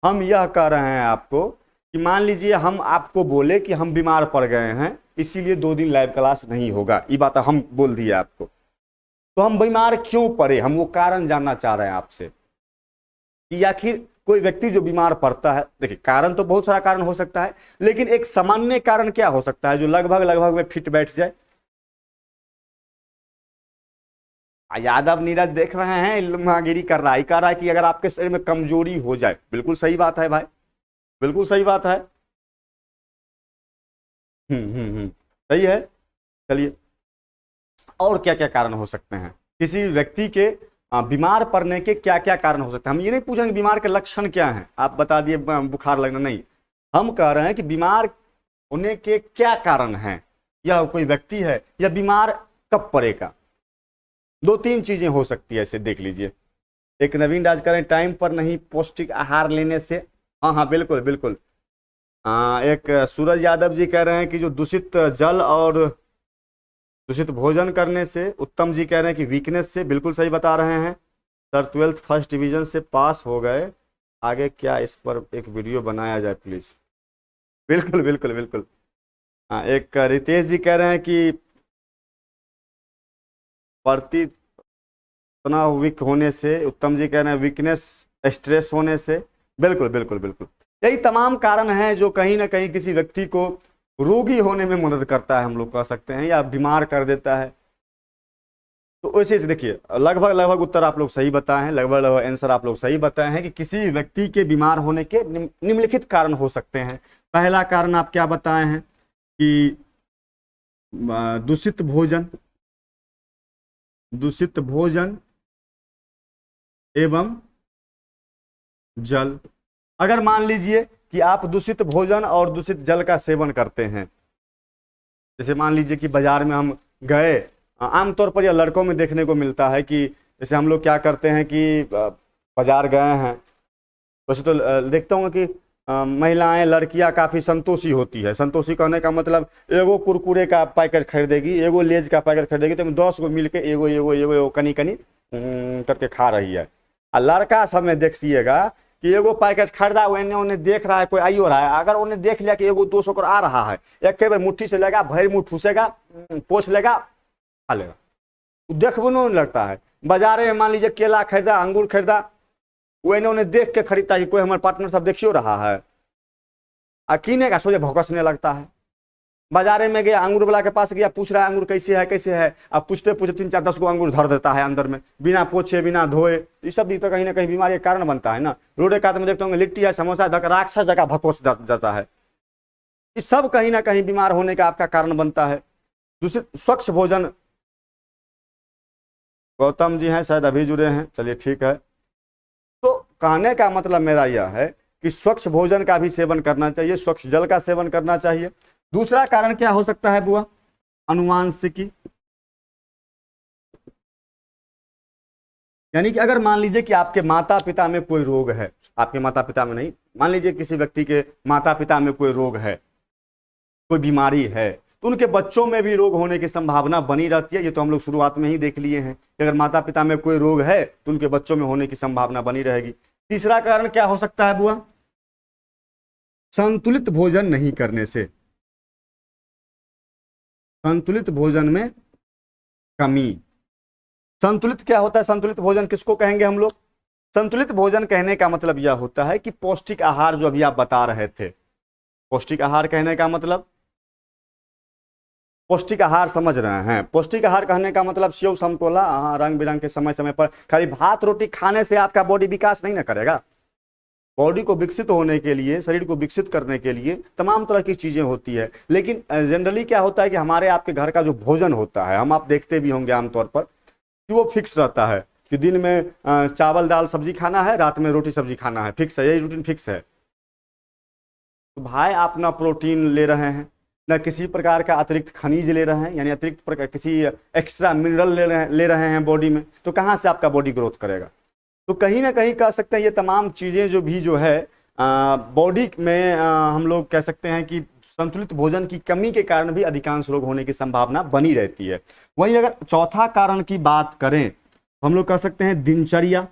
हम यह कह रहे हैं आपको कि मान लीजिए हम आपको बोले कि हम बीमार पड़ गए हैं, इसीलिए 2 दिन लाइव क्लास नहीं होगा, ये बात हम बोल दिए आपको, तो हम बीमार क्यों पड़े, हम वो कारण जानना चाह रहे हैं आपसे कि आखिर कोई व्यक्ति जो बीमार पड़ता है, देखिए कारण तो बहुत सारा कारण हो सकता है, लेकिन एक सामान्य कारण क्या हो सकता है जो लगभग लगभग में फिट बैठ जाए। यादव नीरज देख रहे हैं, लुम्हागिरी कर रहा है, कह रहा है कि अगर आपके शरीर में कमजोरी हो जाए, बिल्कुल सही बात है भाई, बिल्कुल सही बात है। सही है। चलिए और क्या क्या कारण हो सकते हैं किसी व्यक्ति के बीमार पड़ने के, क्या क्या कारण हो सकते हैं। हम ये नहीं पूछेंगे बीमार के लक्षण क्या हैं, आप बता दिए बुखार लगना, नहीं, हम कह रहे हैं कि बीमार होने के क्या कारण हैं, या कोई व्यक्ति है या बीमार कब पड़ेगा। 2-3 चीजें हो सकती है, ऐसे देख लीजिए। एक नवीन राज करें, टाइम पर नहीं पौष्टिक आहार लेने से, हाँ हाँ बिल्कुल बिल्कुल। एक सूरज यादव जी कह रहे हैं कि जो दूषित जल और दूषित भोजन करने से। उत्तम जी कह रहे हैं कि वीकनेस से, बिल्कुल सही बता रहे हैं सर, 12th फर्स्ट डिवीजन से पास हो गए, आगे क्या इस पर एक वीडियो बनाया जाए प्लीज। बिल्कुल बिल्कुल बिल्कुल। एक रितेश जी कह रहे हैं कि प्रति इतना वीक होने से। उत्तम जी कह रहे हैं वीकनेस, स्ट्रेस होने से। बिल्कुल बिल्कुल बिल्कुल, यही तमाम कारण हैं जो कहीं ना कहीं किसी व्यक्ति को रोगी होने में मदद करता है, हम लोग कह सकते हैं, या बीमार कर देता है। तो वैसे से देखिए, लगभग लगभग उत्तर आप लोग सही बताए हैं, लगभग लगभग आंसर आप लोग सही बताए हैं कि किसी व्यक्ति के बीमार होने के निम्नलिखित कारण हो सकते हैं। पहला कारण आप क्या बताए हैं कि दूषित भोजन एवं जल। अगर मान लीजिए कि आप दूषित भोजन और दूषित जल का सेवन करते हैं, जैसे मान लीजिए कि बाजार में हम गए, आमतौर पर यह लड़कों में देखने को मिलता है कि जैसे हम लोग क्या करते हैं कि बाजार गए हैं, वैसे तो देखता हूँ कि महिलाएं लड़कियां काफ़ी संतोषी होती है। संतोषी कहने का मतलब एगो कुरकुरे का पैकेट खरीदेगी, एगो लेज का पैकेट खरीदेगी, तो 10 गो मिल के एगो एगो एगो एगो कनी कनी करके खा रही है। और लड़का सब में देखिएगा कि एगो पैकेट खरीदा, उन्हें उन्हें देख रहा है, कोई आई हो रहा है, अगर उन्हें देख लिया कि एगो 200 कर आ रहा है, एक के बार मुट्ठी से लेगा, भर मुँह ठूसेगा, पोछ लेगा, खा लेगा। देखो नहीं लगता है। बाजारे में मान लीजिए केला खरीदा, अंगूर खरीदा, वो उन्हें देख के खरीदता है कि कोई हमारे पार्टनर सब देखियो रहा है, अकीने का सोचे भौंकसने लगता है। बाजारे में गया, अंगूर वाला के पास गया, पूछ रहा है अंगूर कैसे है कैसे है, अब पूछते पूछते 3-4-10 गो अंगूर धर देता है अंदर में, बिना पोछे बिना धोए। ये सब भी तो कहीं ना कहीं बीमारी का कारण बनता है ना। रोड के में देखता हूँ लिट्टी है, समोसा है, राक्षस जगह भकोस जाता है। ये सब कहीं ना कहीं बीमार होने का आपका कारण बनता है। दूसरे स्वच्छ भोजन, गौतम जी हैं शायद अभी जुड़े हैं, चलिए ठीक है। तो कहने का मतलब मेरा यह है कि स्वच्छ भोजन का भी सेवन करना चाहिए, स्वच्छ जल का सेवन करना चाहिए। दूसरा कारण क्या हो सकता है बुआ? अनुवांशिकी। यानी कि अगर मान लीजिए कि आपके माता पिता में कोई रोग है, आपके माता पिता में नहीं, मान लीजिए किसी व्यक्ति के माता पिता में कोई रोग है, कोई बीमारी है, तो उनके बच्चों में भी रोग होने की संभावना बनी रहती है। ये तो हम लोग शुरुआत में ही देख लिए हैं कि अगर माता पिता में कोई रोग है तो उनके बच्चों में होने की संभावना बनी रहेगी। तीसरा कारण क्या हो सकता है बुआ? संतुलित भोजन नहीं करने से, संतुलित भोजन में कमी। संतुलित क्या होता है? संतुलित भोजन किसको कहेंगे हम लोग? संतुलित भोजन कहने का मतलब यह होता है कि पौष्टिक आहार, जो अभी आप बता रहे थे, पौष्टिक आहार कहने का मतलब, पौष्टिक आहार समझ रहे हैं? पौष्टिक आहार कहने का मतलब सेव समतोला, रंग बिरंग के समय समय पर। खाली भात रोटी खाने से आपका बॉडी विकास नहीं ना करेगा। बॉडी को विकसित होने के लिए, शरीर को विकसित करने के लिए तमाम तरह की चीजें होती है। लेकिन जनरली क्या होता है कि हमारे आपके घर का जो भोजन होता है, हम आप देखते भी होंगे आमतौर पर कि वो फिक्स रहता है कि दिन में चावल दाल सब्जी खाना है, रात में रोटी सब्जी खाना है, फिक्स है, यही रूटीन फिक्स है। तो भाई आप ना प्रोटीन ले रहे हैं, न किसी प्रकार का अतिरिक्त खनिज ले रहे हैं, यानी अतिरिक्त प्रकार किसी एक्स्ट्रा मिनरल ले रहे हैं बॉडी में, तो कहाँ से आपका बॉडी ग्रोथ करेगा? तो कहीं ना कहीं कह सकते हैं ये तमाम चीज़ें जो है बॉडी में हम लोग कह सकते हैं कि संतुलित भोजन की कमी के कारण भी अधिकांश रोग होने की संभावना बनी रहती है। वहीं अगर चौथा कारण की बात करें तो हम लोग कह सकते हैं दिनचर्या,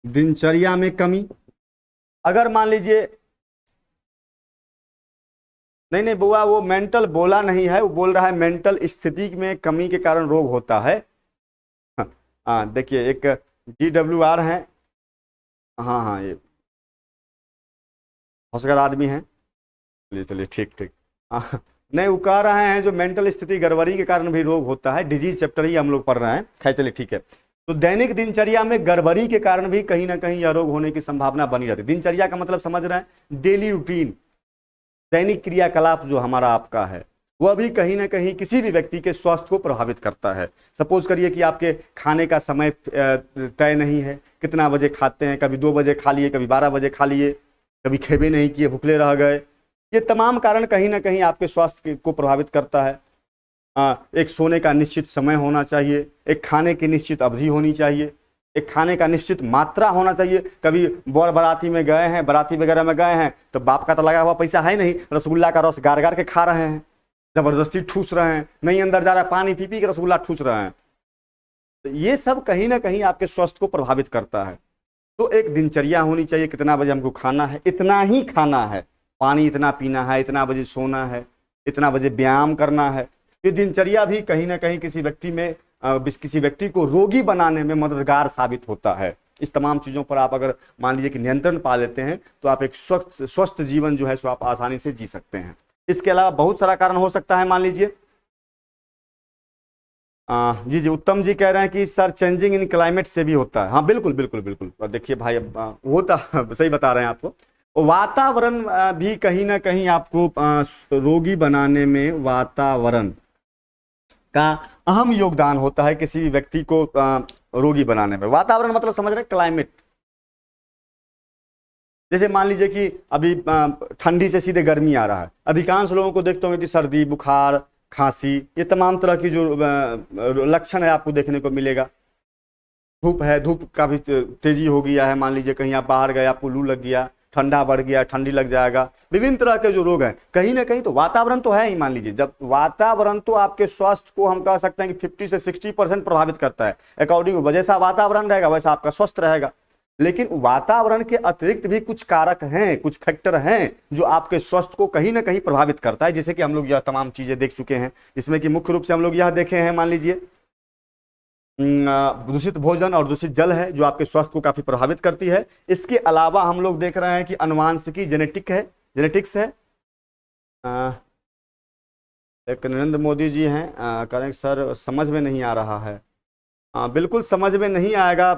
दिनचर्या में कमी। अगर मान लीजिए, नहीं बुआ, वो मेंटल बोला नहीं है, वो बोल रहा है मेंटल स्थिति में कमी के कारण रोग होता है। हाँ देखिए, एक GWR है, हाँ ये होशगर आदमी है, चलिए चलिए ठीक ठीक। हाँ नहीं, वो कह रहे हैं जो मेंटल स्थिति गड़बड़ी के कारण भी रोग होता है, डिजीज चैप्टर ही हम लोग पढ़ रहे हैं, खैर चलिए ठीक है। तो दैनिक दिनचर्या में गड़बड़ी के कारण भी कहीं ना कहीं यह रोग होने की संभावना बनी रहती है। दिनचर्या का मतलब समझ रहे हैं? डेली रूटीन, दैनिक क्रियाकलाप जो हमारा आपका है, वह भी कहीं ना कहीं किसी भी व्यक्ति के स्वास्थ्य को प्रभावित करता है। सपोज करिए कि आपके खाने का समय तय नहीं है, कितना बजे खाते हैं, कभी 2 बजे खा लिए, कभी 12 बजे खा लिए, कभी खेबे नहीं किए, भूखले रह गए। ये तमाम कारण कहीं ना कहीं आपके स्वास्थ्य को प्रभावित करता है। एक सोने का निश्चित समय होना चाहिए, एक खाने की निश्चित अवधि होनी चाहिए, एक खाने का निश्चित मात्रा होना चाहिए। कभी बाराती में गए हैं, बाराती वगैरह में गए हैं, तो बाप का तो लगा हुआ पैसा है नहीं, रसगुल्ला का रस गार गार के खा रहे हैं, जबरदस्ती ठूस रहे हैं, नहीं अंदर जा रहा है, पानी पी पी के रसगुल्ला ठूस रहे हैं। तो ये सब कहीं ना कहीं आपके स्वास्थ्य को प्रभावित करता है। तो एक दिनचर्या होनी चाहिए, कितना बजे हमको खाना है, इतना ही खाना है, पानी इतना पीना है, इतना बजे सोना है, इतना बजे व्यायाम करना है। ये दिनचर्या भी कहीं ना कहीं किसी व्यक्ति को रोगी बनाने में मददगार साबित होता है। इस तमाम चीज़ों पर आप अगर मान लीजिए कि नियंत्रण पा लेते हैं तो आप एक स्वस्थ जीवन जो है सो आप आसानी से जी सकते हैं। इसके अलावा बहुत सारा कारण हो सकता है, मान लीजिए जी जी उत्तम जी कह रहे हैं कि सर चेंजिंग इन क्लाइमेट से भी होता है। हाँ बिल्कुल बिल्कुल बिल्कुल, देखिए भाई अब होता सही बता रहे हैं आपको। वातावरण भी कहीं ना कहीं आपको रोगी बनाने में वातावरण का अहम योगदान होता है, किसी भी व्यक्ति को रोगी बनाने में। वातावरण मतलब समझ रहे हैं, क्लाइमेट। जैसे मान लीजिए कि अभी ठंडी से सीधे गर्मी आ रहा है, अधिकांश लोगों को देखते होंगे कि सर्दी, बुखार, खांसी, ये तमाम तरह की जो लक्षण है आपको देखने को मिलेगा। धूप है, धूप का भी तेजी हो गया है, मान लीजिए कहीं आप बाहर गए, आपको लू लग गया, ठंडा बढ़ गया, ठंडी लग जाएगा, विभिन्न तरह के जो रोग हैं कहीं ना कहीं तो वातावरण तो है ही। मान लीजिए जब वातावरण तो आपके स्वास्थ्य को हम कह सकते हैं कि 50 से 60% प्रभावित करता है। अकॉर्डिंग जैसा वातावरण रहेगा वैसा आपका स्वस्थ रहेगा। लेकिन वातावरण के अतिरिक्त भी कुछ कारक हैं, कुछ फैक्टर हैं जो आपके स्वास्थ्य को कहीं ना कहीं प्रभावित करता है, जैसे कि हम लोग यह तमाम चीजें देख चुके हैं। इसमें कि मुख्य रूप से हम लोग यह देखे हैं, मान लीजिए दूषित भोजन और दूषित जल है जो आपके स्वास्थ्य को काफी प्रभावित करती है। इसके अलावा हम लोग देख रहे हैं कि अनुवांशिकी, जेनेटिक्स है। एक नरेंद्र मोदी जी हैं, कह रहे हैं सर समझ में नहीं आ रहा है। बिल्कुल समझ में नहीं आएगा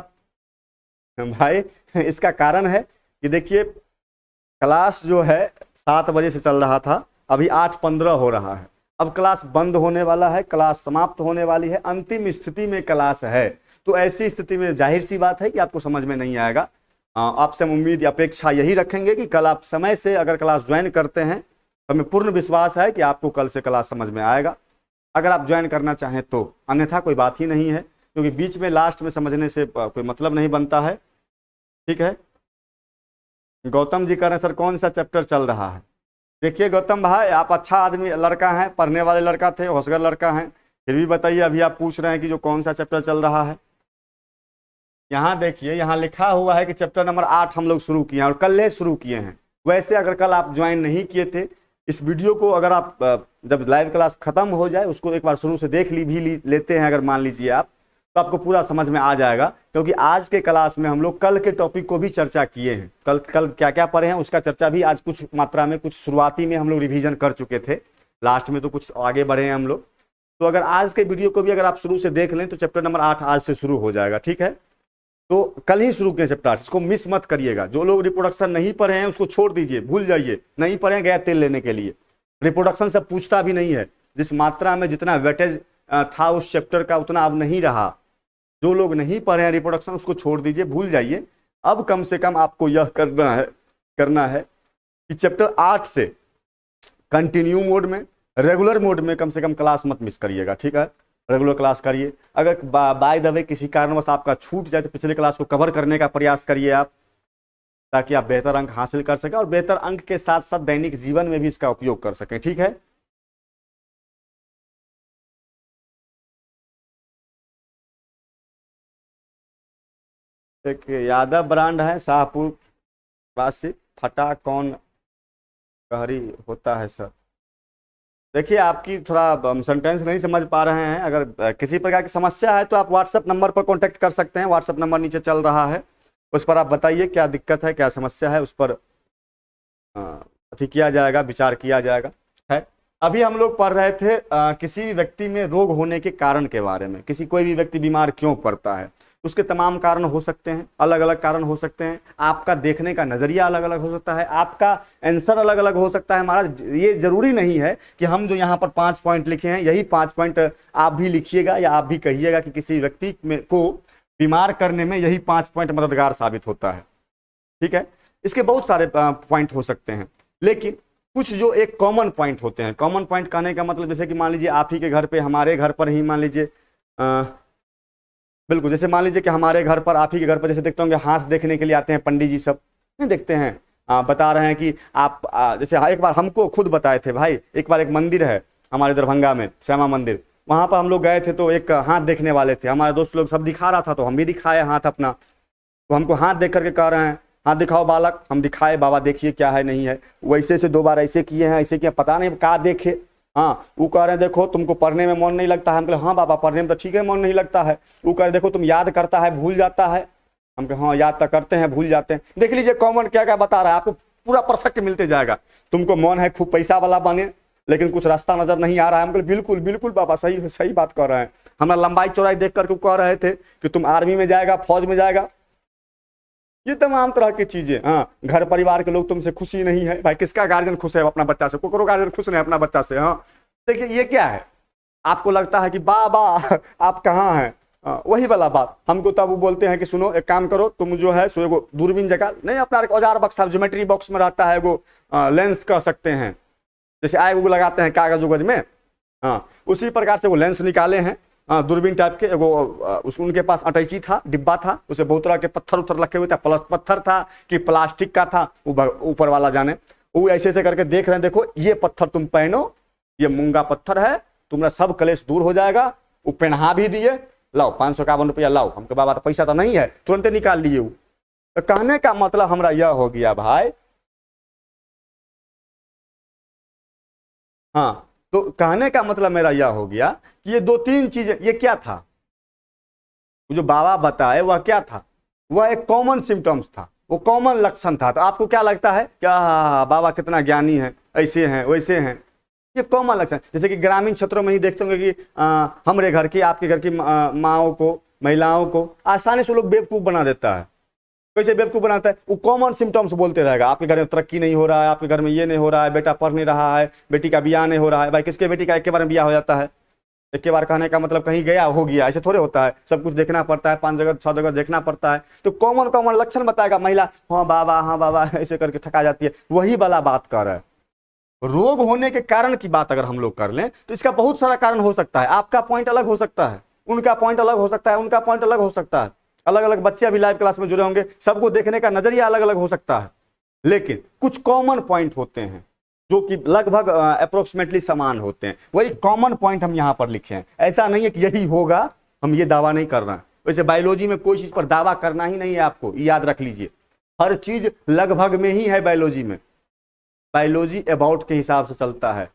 भाई। इसका कारण है कि देखिए क्लास जो है 7 बजे से चल रहा था, अभी 8:15 हो रहा है। अब क्लास बंद होने वाला है, क्लास समाप्त होने वाली है, अंतिम स्थिति में क्लास है। तो ऐसी स्थिति में जाहिर सी बात है कि आपको समझ में नहीं आएगा। आपसे हम उम्मीद या अपेक्षा यही रखेंगे कि कल आप समय से अगर क्लास ज्वाइन करते हैं तो हमें पूर्ण विश्वास है कि आपको कल से क्लास समझ में आएगा, अगर आप ज्वाइन करना चाहें तो। अन्यथा कोई बात ही नहीं है, क्योंकि बीच में लास्ट में समझने से कोई मतलब नहीं बनता है। ठीक है, गौतम जी कह रहे हैं सर कौन सा चैप्टर चल रहा है। देखिए गौतम भाई, आप अच्छा आदमी लड़का हैं, पढ़ने वाले लड़का थे, होशगर लड़का हैं, फिर भी बताइए अभी आप पूछ रहे हैं कि जो कौन सा चैप्टर चल रहा है। यहाँ देखिए, यहाँ लिखा हुआ है कि चैप्टर नंबर 8 हम लोग शुरू किए हैं और कल ही शुरू किए हैं। वैसे अगर कल आप ज्वाइन नहीं किए थे, इस वीडियो को अगर आप जब लाइव क्लास खत्म हो जाए उसको एक बार शुरू से देख लेते हैं अगर मान लीजिए आप, तो आपको पूरा समझ में आ जाएगा। क्योंकि आज के क्लास में हम लोग कल के टॉपिक को भी चर्चा किए हैं। कल क्या क्या पढ़े हैं उसका चर्चा भी आज कुछ मात्रा में, कुछ शुरुआती में हम लोग रिवीजन कर चुके थे, लास्ट में तो कुछ आगे बढ़े हैं हम लोग। तो अगर आज के वीडियो को भी अगर आप शुरू से देख लें तो चैप्टर नंबर 8 आज से शुरू हो जाएगा। ठीक है, तो कल ही शुरू किए चैप्टर 8, इसको मिस मत करिएगा। जो लोग रिप्रोडक्शन नहीं पढ़े हैं उसको छोड़ दीजिए, भूल जाइए। नहीं पढ़े गया तेल लेने के लिए, रिप्रोडक्शन से पूछता भी नहीं है। जिस मात्रा में जितना वेटेज था उस चैप्टर का उतना अब नहीं रहा। जो लोग नहीं पढ़े हैं रिप्रोडक्शन उसको छोड़ दीजिए, भूल जाइए। अब कम से कम आपको यह करना है कि चैप्टर 8 से कंटिन्यू मोड में, रेगुलर मोड में कम से कम क्लास मत मिस करिएगा। ठीक है, रेगुलर क्लास करिए। अगर बाय द वे किसी कारणवश आपका छूट जाए तो पिछले क्लास को कवर करने का प्रयास करिए आप, ताकि आप बेहतर अंक हासिल कर सकें और बेहतर अंक के साथ साथ दैनिक जीवन में भी इसका उपयोग कर सकें। ठीक है, एक यादव ब्रांड है शाहपुर वासी, फटा कौन कहरी होता है सर। देखिए आपकी थोड़ा हम सेंटेंस नहीं समझ पा रहे हैं। अगर किसी प्रकार की समस्या है तो आप व्हाट्सएप नंबर पर कांटेक्ट कर सकते हैं। व्हाट्सएप नंबर नीचे चल रहा है, उस पर आप बताइए क्या दिक्कत है, क्या समस्या है, उस पर अति किया जाएगा, विचार किया जाएगा। है, अभी हम लोग पढ़ रहे थे किसी भी व्यक्ति में रोग होने के कारण के बारे में। कोई भी व्यक्ति बीमार क्यों पड़ता है, उसके तमाम कारण हो सकते हैं, अलग अलग कारण हो सकते हैं। आपका देखने का नजरिया अलग अलग हो सकता है, आपका आंसर अलग अलग हो सकता है। महाराज ये जरूरी नहीं है कि हम जो यहाँ पर 5 पॉइंट लिखे हैं यही 5 पॉइंट आप भी लिखिएगा या आप भी कहिएगा कि किसी व्यक्ति को बीमार करने में यही 5 पॉइंट मददगार साबित होता है। ठीक है, इसके बहुत सारे पॉइंट हो सकते हैं, लेकिन कुछ जो एक कॉमन पॉइंट होते हैं। कॉमन पॉइंट कहने का मतलब जैसे कि मान लीजिए आप ही के घर पे, हमारे घर पर ही मान लीजिए बिल्कुल, जैसे मान लीजिए कि हमारे घर पर, आप ही के घर पर जैसे देखते होंगे हाथ देखने के लिए आते हैं पंडित जी, सब नहीं देखते हैं। बता रहे हैं कि आप जैसे एक बार हमको खुद बताए थे भाई, एक बार एक मंदिर है हमारे दरभंगा में, श्यामा मंदिर, वहां पर हम लोग गए थे तो एक हाथ देखने वाले थे, हमारे दोस्त लोग सब दिखा रहा था तो हम भी दिखाए हाथ अपना। तो हमको हाथ देख करके कह रहे हैं हाथ दिखाओ बालक, हम दिखाए, बाबा देखिए क्या है नहीं है। वैसे से 2 बार ऐसे किए हैं, ऐसे किए, पता नहीं कहा देखे। हाँ, वो कह रहे हैं देखो तुमको पढ़ने में मन नहीं लगता है। हम कहे हाँ बाबा पढ़ने में तो ठीक है मन नहीं लगता है। वो कह रहे देखो तुम याद करता है भूल जाता है। हम कहे हाँ याद तो करते हैं भूल जाते हैं। देख लीजिए कॉमन क्या क्या बता रहा है, आपको पूरा परफेक्ट मिलते जाएगा। तुमको मन है खूब पैसा वाला बने, लेकिन कुछ रास्ता नजर नहीं आ रहा है। हम कहे बिल्कुल बिल्कुल बाबा सही सही बात कर रहे हैं। हमारा लंबाई चौड़ाई देख करके कह रहे थे कि तुम आर्मी में जाएगा, फौज में जाएगा, ये तमाम तरह की चीजें। हाँ, घर परिवार के लोग तुमसे खुशी नहीं है, भाई किसका गार्जियन खुश है अपना बच्चा से? कोई गार्जियन खुश नहीं अपना बच्चा से। हाँ देखिए ये क्या है, आपको लगता है कि बाबा आप कहाँ हैं, वही वाला बात। हमको तब वो बोलते हैं कि सुनो एक काम करो, तुम जो है सो एगो दूरबीन जगह नहीं, अपना औजार बक्सा ज्योमेट्री बॉक्स में रहता है वो लेंस कह सकते हैं, जैसे आए वो लगाते हैं कागज उगज में, हाँ उसी प्रकार से वो लेंस निकाले हैं, दूरबीन टाइप के। एगो उनके पास अटैची था, डिब्बा था, उसे बहुत तरह के पत्थर उथर रखे हुए थे, प्लस पत्थर था कि प्लास्टिक का था, ऊपर वाला जाने। वो ऐसे ऐसे करके देख रहे हैं, देखो ये पत्थर तुम पहनो, ये मूंगा पत्थर है, तुम्हारा सब कलेश दूर हो जाएगा। वो पहना भी दिए, लाओ 551 रुपया लाओ। हमको बाबा तो पैसा तो नहीं है, तुरंत निकाल लिए। वो तो कहने का मतलब हमारा यह हो गया भाई, हाँ तो कहने का मतलब मेरा यह हो गया कि ये दो तीन चीजें, ये क्या था जो बाबा बताए, वह क्या था? वह एक कॉमन सिम्टम्स था, वो कॉमन लक्षण था। तो आपको क्या लगता है क्या बाबा कितना ज्ञानी है, ऐसे हैं वैसे हैं, ये कॉमन लक्षण। जैसे कि ग्रामीण क्षेत्रों में ही देखते होंगे कि हमारे घर की आपके घर की माओं को, महिलाओं को आसानी से लोग बेवकूफ बना देता है। कैसे बेवकूफ बनाता है? वो कॉमन सिम्टम्स बोलते रहेगा, आपके घर में तरक्की नहीं हो रहा है, आपके घर में ये नहीं हो रहा है, बेटा पढ़ नहीं रहा है, बेटी का ब्याह नहीं हो रहा है। भाई किसके बेटी का एक के बार में ब्याह हो जाता है? एक के बार कहने का मतलब कहीं गया हो गया, ऐसे थोड़े होता है, सब कुछ देखना पड़ता है, 5 जगह 6 जगह देखना पड़ता है। तो कॉमन कॉमन लक्षण बताएगा। महिला हाँ बाबा ऐसे करके ठका जाती है, वही वाला बात कर रहा है। रोग होने के कारण की बात अगर हम लोग कर लें तो इसका बहुत सारा कारण हो सकता है। आपका पॉइंट अलग हो सकता है, उनका पॉइंट अलग हो सकता है, उनका पॉइंट अलग हो सकता है। अलग अलग बच्चे अभी लाइव क्लास में जुड़े होंगे, सबको देखने का नजरिया अलग अलग हो सकता है, लेकिन कुछ कॉमन पॉइंट होते हैं जो कि लगभग अप्रोक्सीमेटली समान होते हैं। वही कॉमन पॉइंट हम यहाँ पर लिखे हैं। ऐसा नहीं है कि यही होगा, हम ये दावा नहीं कर रहे हैं। वैसे बायोलॉजी में कोई चीज पर दावा करना ही नहीं है, आपको याद रख लीजिए। हर चीज लगभग में ही है बायोलॉजी में। बायोलॉजी अबाउट के हिसाब से चलता है।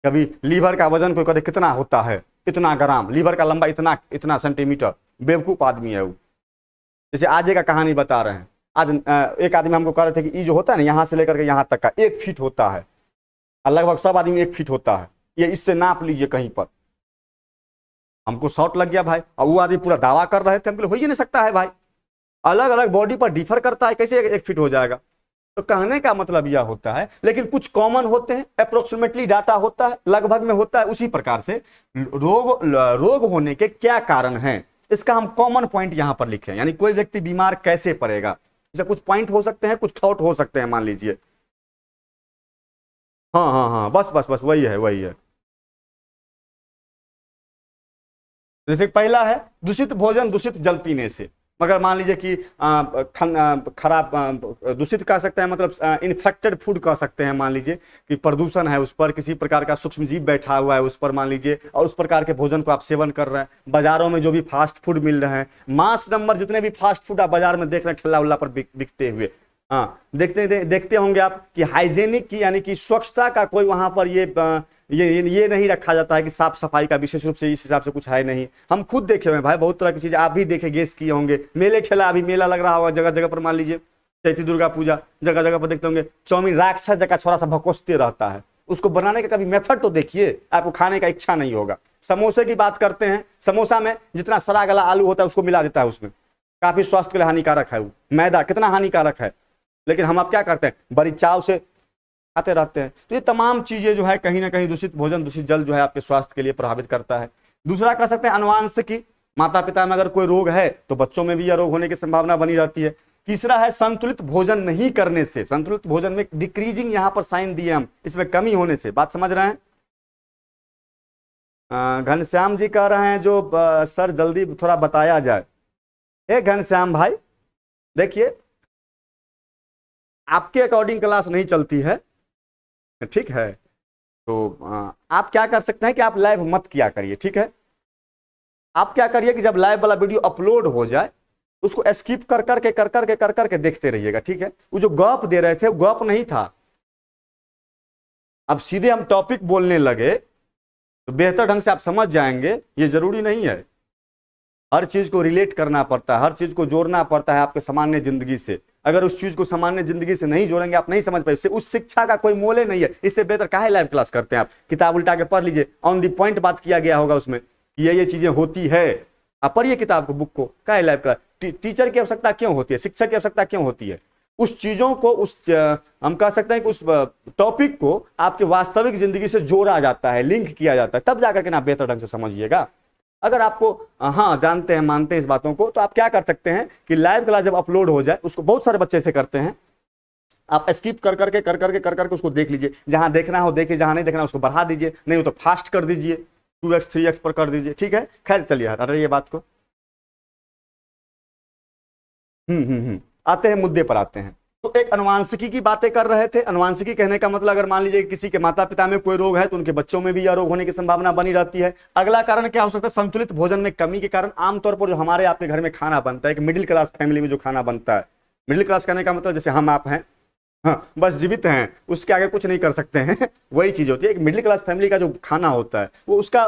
कभी लीवर का वजन कोई कहते कितना होता है, इतना ग्राम, लीवर का लंबा इतना इतना सेंटीमीटर, बेवकूफ आदमी है वो। जैसे आज का कहानी बता रहे हैं, आज एक आदमी हमको कह रहे थे कि ये जो होता है ना यहाँ से लेकर के यहाँ तक का 1 फीट होता है, और लगभग सब आदमी 1 फीट होता है, ये इससे नाप लीजिए कहीं पर। हमको शॉर्ट लग गया भाई, और वो आदमी पूरा दावा कर रहे थे, हम हो ही नहीं सकता है भाई, अलग अलग बॉडी पर डिफर करता है, कैसे 1 फीट हो जाएगा? तो कहने का मतलब यह होता है, लेकिन कुछ कॉमन होते हैं, अप्रोक्सीमेटली डाटा होता है, लगभग में होता है। उसी प्रकार से रोग होने के क्या कारण हैं, इसका हम कॉमन पॉइंट यहां पर लिखे हैं। यानी कोई व्यक्ति बीमार कैसे पड़ेगा, जैसे कुछ पॉइंट हो सकते हैं, कुछ थॉट हो सकते हैं, मान लीजिए। हाँ हाँ हाँ, बस बस बस वही है वही है। जैसे पहला है दूषित भोजन दूषित जल पीने से। मगर मान लीजिए कि खराब दूषित कह सकते हैं, मतलब इन्फेक्टेड फूड कह सकते हैं। मान लीजिए कि प्रदूषण है, उस पर किसी प्रकार का सूक्ष्म जीव बैठा हुआ है उस पर, मान लीजिए, और उस प्रकार के भोजन को आप सेवन कर रहे हैं। बाजारों में जो भी फास्ट फूड मिल रहे हैं, मास नंबर जितने भी फास्ट फूड आप बाजार में देख रहे हैं ठेला उल्ला पर बिकते हुए, हाँ देखते होंगे आप कि हाइजेनिक की यानी कि स्वच्छता का कोई वहां पर ये नहीं रखा जाता है कि साफ सफाई का विशेष रूप से इस हिसाब से कुछ है नहीं। हम खुद देखे हुए हैं भाई, बहुत तरह की चीज आप भी देखे गेस किए होंगे। मेले ठेला, अभी मेला लग रहा होगा जगह जगह पर, मान लीजिए चैती दुर्गा पूजा, जगह जगह पर देखते होंगे चाउमीन राक्षस जगह छोड़ा सा भकोसते रहता है। उसको बनाने का कभी मेथड तो देखिए, आपको खाने का इच्छा नहीं होगा। समोसे की बात करते हैं, समोसा में जितना सड़ा गला आलू होता है उसको मिला देता है उसमें, काफी स्वास्थ्य के लिए हानिकारक है वो। मैदा कितना हानिकारक है, लेकिन हम अब क्या करते हैं, बड़ी चाव से खाते रहते हैं। तो ये तमाम चीजें जो है कहीं ना कहीं दूषित भोजन दूषित जल जो है आपके स्वास्थ्य के लिए प्रभावित करता है। दूसरा कह सकते हैं अनुवांशिकी, माता पिता में अगर कोई रोग है तो बच्चों में भी यह रोग होने की संभावना बनी रहती है। तीसरा है संतुलित भोजन नहीं करने से। संतुलित भोजन में डिक्रीजिंग यहाँ पर साइन दिए हम, इसमें कमी होने से। बात समझ रहे हैं? घनश्याम जी कह रहे हैं जो सर जल्दी थोड़ा बताया जाए। घनश्याम भाई देखिए, आपके अकॉर्डिंग क्लास नहीं चलती है, ठीक है? तो आप क्या कर सकते हैं कि आप लाइव मत किया करिए, ठीक है? आप क्या करिए कि जब लाइव वाला वीडियो अपलोड हो जाए उसको स्किप कर करके देखते रहिएगा, ठीक है? वो जो गप दे रहे थे वो गप नहीं था। अब सीधे हम टॉपिक बोलने लगे तो बेहतर ढंग से आप समझ जाएंगे, ये जरूरी नहीं है। हर चीज को रिलेट करना पड़ता है, हर चीज को जोड़ना पड़ता है आपके सामान्य जिंदगी से। अगर उस चीज को सामान्य जिंदगी से नहीं जोड़ेंगे, आप नहीं समझ पाए, उस शिक्षा का कोई मोल नहीं है। इससे बेहतर काहे लाइव क्लास करते हैं आप? किताब उल्टा के पढ़ लीजिए, ऑन दी पॉइंट बात किया गया होगा उसमें कि ये चीजें होती है। आप पढ़िए किताब को, बुक को, काहे लाइव क्लास? टीचर की आवश्यकता क्यों होती है, शिक्षक की आवश्यकता क्यों होती है? उस चीजों को, हम कह सकते हैं कि उस टॉपिक को आपके वास्तविक जिंदगी से जोड़ा जाता है, लिंक किया जाता है, तब जाकर के ना बेहतर ढंग से समझिएगा। अगर आपको हाँ जानते हैं, मानते हैं इस बातों को, तो आप क्या कर सकते हैं कि लाइव क्लास जब अपलोड हो जाए, उसको बहुत सारे बच्चे से करते हैं, आप स्किप कर करके उसको देख लीजिए। जहां देखना हो देखिए, जहां नहीं देखना उसको बढ़ा दीजिए, नहीं हो तो फास्ट कर दीजिए, 2x 3x पर कर दीजिए, ठीक है। खैर चलिए हटाइए बात को। आते हैं मुद्दे पर, आते हैं। तो एक अनुवांशिकी की बातें कर रहे थे। अनुवांशिकी कहने का मतलब, अगर मान लीजिए किसी के माता पिता में कोई रोग है तो उनके बच्चों में भी यह रोग होने की संभावना बनी रहती है। अगला कारण क्या हो सकता है? संतुलित भोजन में कमी के कारण आमतौर पर जो हमारे आपके घर में खाना बनता है, एक मिडिल क्लास फैमिली में जो खाना बनता है, मिडिल क्लास कहने का मतलब जैसे हम आप हैं, हाँ बस जीवित हैं, उसके आगे कुछ नहीं कर सकते हैं वही चीज होती है। एक मिडिल क्लास फैमिली का जो खाना होता है वो उसका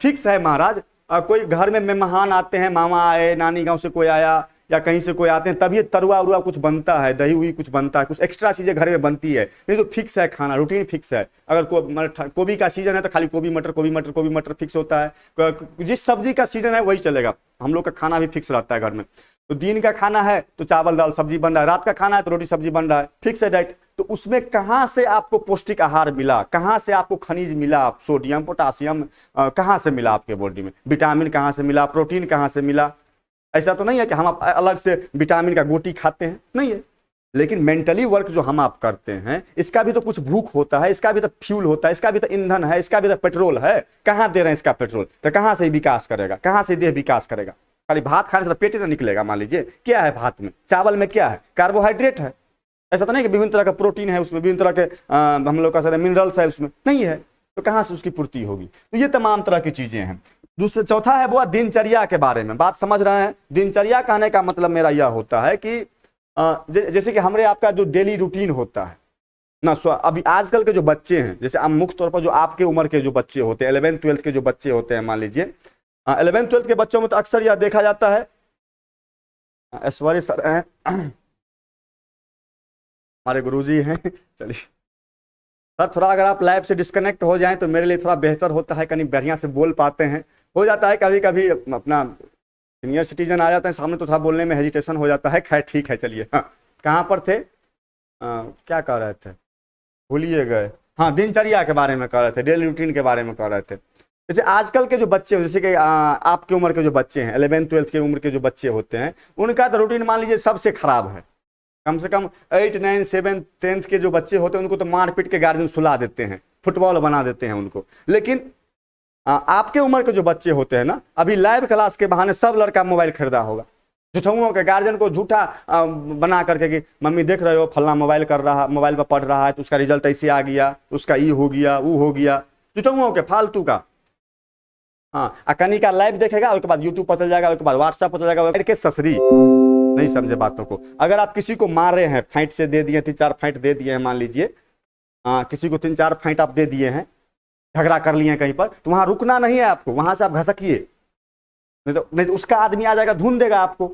फिक्स है महाराज। कोई घर में मेहमान आते हैं, मामा आए, नानी गांव से कोई आया या कहीं से कोई आते हैं, तभी तरुआ उरुआ कुछ बनता है, दही हुई कुछ बनता है, कुछ एक्स्ट्रा चीजें घर में बनती है, नहीं तो फिक्स है खाना, रूटीन फिक्स है। अगर गोभी का सीजन है तो खाली गोभी मटर, गोभी मटर, गोभी मटर फिक्स होता है। जिस सब्जी का सीजन है वही चलेगा। हम लोग का खाना भी फिक्स रहता है घर में। तो दिन का खाना है तो चावल दाल सब्जी बन रहा है, रात का खाना है तो रोटी सब्जी बन रहा है, फिक्स है डाइट। तो उसमें कहाँ से आपको पौष्टिक आहार मिला, कहाँ से आपको खनिज मिला, सोडियम पोटासियम कहाँ से मिला आपके बॉडी में, विटामिन कहाँ से मिला, प्रोटीन कहाँ से मिला? ऐसा तो नहीं है कि हम अलग से विटामिन का गोटी खाते हैं, नहीं है। लेकिन मेंटली वर्क जो हम आप करते हैं, इसका भी तो कुछ भूख होता है, इसका भी तो फ्यूल होता है, इसका भी तो ईंधन है, इसका भी तो पेट्रोल है। कहाँ दे रहे हैं इसका पेट्रोल? तो कहाँ से विकास करेगा, कहाँ से देह विकास करेगा? खाली भात खाने से पेट ही ना निकलेगा। मान लीजिए क्या है भात में, चावल में क्या है? कार्बोहाइड्रेट है। ऐसा तो नहीं कि विभिन्न तरह का प्रोटीन है उसमें, विभिन्न तरह के हम लोग का मिनरल्स है उसमें, नहीं है। तो कहाँ से उसकी पूर्ति होगी? तो ये तमाम तरह की चीजें हैं। दूसरा चौथा है वो दिनचर्या के बारे में बात समझ रहे हैं। दिनचर्या कहने का मतलब मेरा यह होता है कि जैसे कि हमारे आपका जो डेली रूटीन होता है ना, अभी आजकल के जो बच्चे हैं, जैसे आप मुख्य तौर पर जो आपके उम्र के जो बच्चे होते हैं, 11th 12th के जो बच्चे होते हैं, मान लीजिए 11th 12th के बच्चों में तो अक्सर यह देखा जाता है, ऐश्वर्य सर हैं हमारे गुरुजी हैं चलिए सर, थोड़ा अगर आप लाइव से डिस्कनेक्ट हो जाएं तो मेरे लिए थोड़ा बेहतर होता है, कहीं बढ़िया से बोल पाते हैं। हो जाता है कभी कभी अपना सीनियर सिटीजन आ जाते हैं सामने तो थोड़ा बोलने में हेजिटेशन हो जाता है। खैर ठीक है चलिए। हाँ कहाँ पर थे, क्या कह रहे थे, भूलिए गए। हाँ दिनचर्या के बारे में कह रहे थे, डेली रूटीन के बारे में कह रहे थे। जैसे आजकल के जो बच्चे, जैसे कि आपके उम्र के जो बच्चे हैं, 11th 12th के उम्र के जो बच्चे होते हैं, उनका तो रूटीन मान लीजिए सबसे खराब है। कम से कम 8 9 7 10th के जो बच्चे होते हैं उनको तो मार पीट के गार्जियन सुला देते हैं, फुटबॉल बना देते हैं उनको। लेकिन आपके उम्र के जो बच्चे होते हैं ना, अभी लाइव क्लास के बहाने सब लड़का मोबाइल खरीदा होगा, झूठों के गार्जियन को झूठा बना करके कि मम्मी देख रहे हो फल्ला मोबाइल कर रहा, मोबाइल पर पढ़ रहा है तो उसका रिजल्ट ऐसे आ गया, उसका ई हो गया, वो हो गया, झूठों के फालतू का। हाँ कनी का लाइव देखेगा, उसके बाद यूट्यूब पर चल जाएगा, उसके बाद व्हाट्सएप पर चल जाएगा, के ससरी नहीं समझे बातों को। अगर आप किसी को मार रहे हैं, फाइट से दे दिए, 3-4 फाइट दे दिए हैं, मान लीजिए किसी को 3-4 फाइट आप दे दिए हैं, झगड़ा कर लिए हैं कहीं पर, तो वहां रुकना नहीं है आपको, वहां से आप घसकिए, नहीं तो उसका आदमी आ जाएगा, ढूंढ देगा आपको।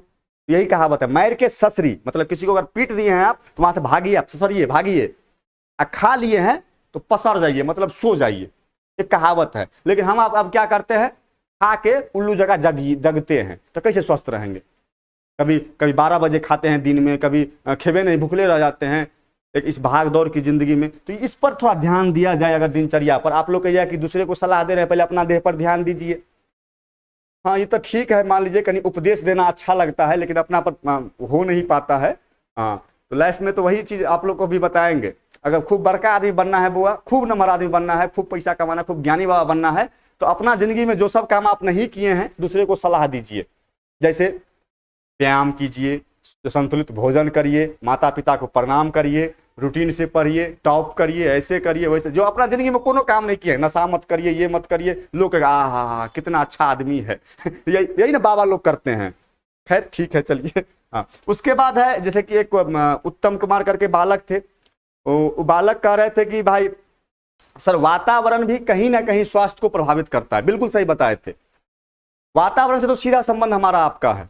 यही कहावत है, मार के ससरी, मतलब किसी को अगर पीट दिए हैं आप तो वहां से भागिए, आप ससरिए, भागिए। खा लिए हैं तो पसर जाइए, मतलब सो जाइए, एक कहावत है। लेकिन हम आप क्या करते हैं, खा के उल्लू जगह जगते हैं, तो कैसे स्वस्थ रहेंगे? कभी 12 बजे खाते हैं दिन में, कभी खेबे नहीं, भूखले रह जाते हैं एक इस भाग दौड़ की जिंदगी में। तो इस पर थोड़ा ध्यान दिया जाए। अगर दिनचर्या पर आप लोग कहिए कि दूसरे को सलाह दे रहे हैं, पहले अपना देह पर ध्यान दीजिए। हाँ ये तो ठीक है, मान लीजिए कहीं उपदेश देना अच्छा लगता है, लेकिन अपना पर हो नहीं पाता है। हाँ तो लाइफ में तो वही चीज आप लोग को भी बताएंगे। अगर खूब बड़का आदमी बनना है बुआ, खूब नंबर आदमी बनना है, खूब पैसा कमाना, खूब ज्ञानी बाबा बनना है, तो अपना जिंदगी में जो सब काम आप नहीं किए हैं दूसरे को सलाह दीजिए। जैसे व्यायाम कीजिए, संतुलित भोजन करिए, माता पिता को प्रणाम करिए, रूटीन से पढ़िए, टॉप करिए, ऐसे करिए वैसे। जो अपना जिंदगी में कोनो काम नहीं किया, नशा मत करिए, ये मत करिए, लोग कहेगा हा कितना अच्छा आदमी है यही ना बाबा लोग करते हैं। खैर ठीक है चलिए। हाँ उसके बाद है जैसे कि एक उत्तम कुमार करके बालक थे, वो बालक कह रहे थे कि भाई सर वातावरण भी कहीं ना कहीं स्वास्थ्य को प्रभावित करता है। बिल्कुल सही बताए थे, वातावरण से तो सीधा संबंध हमारा आपका है।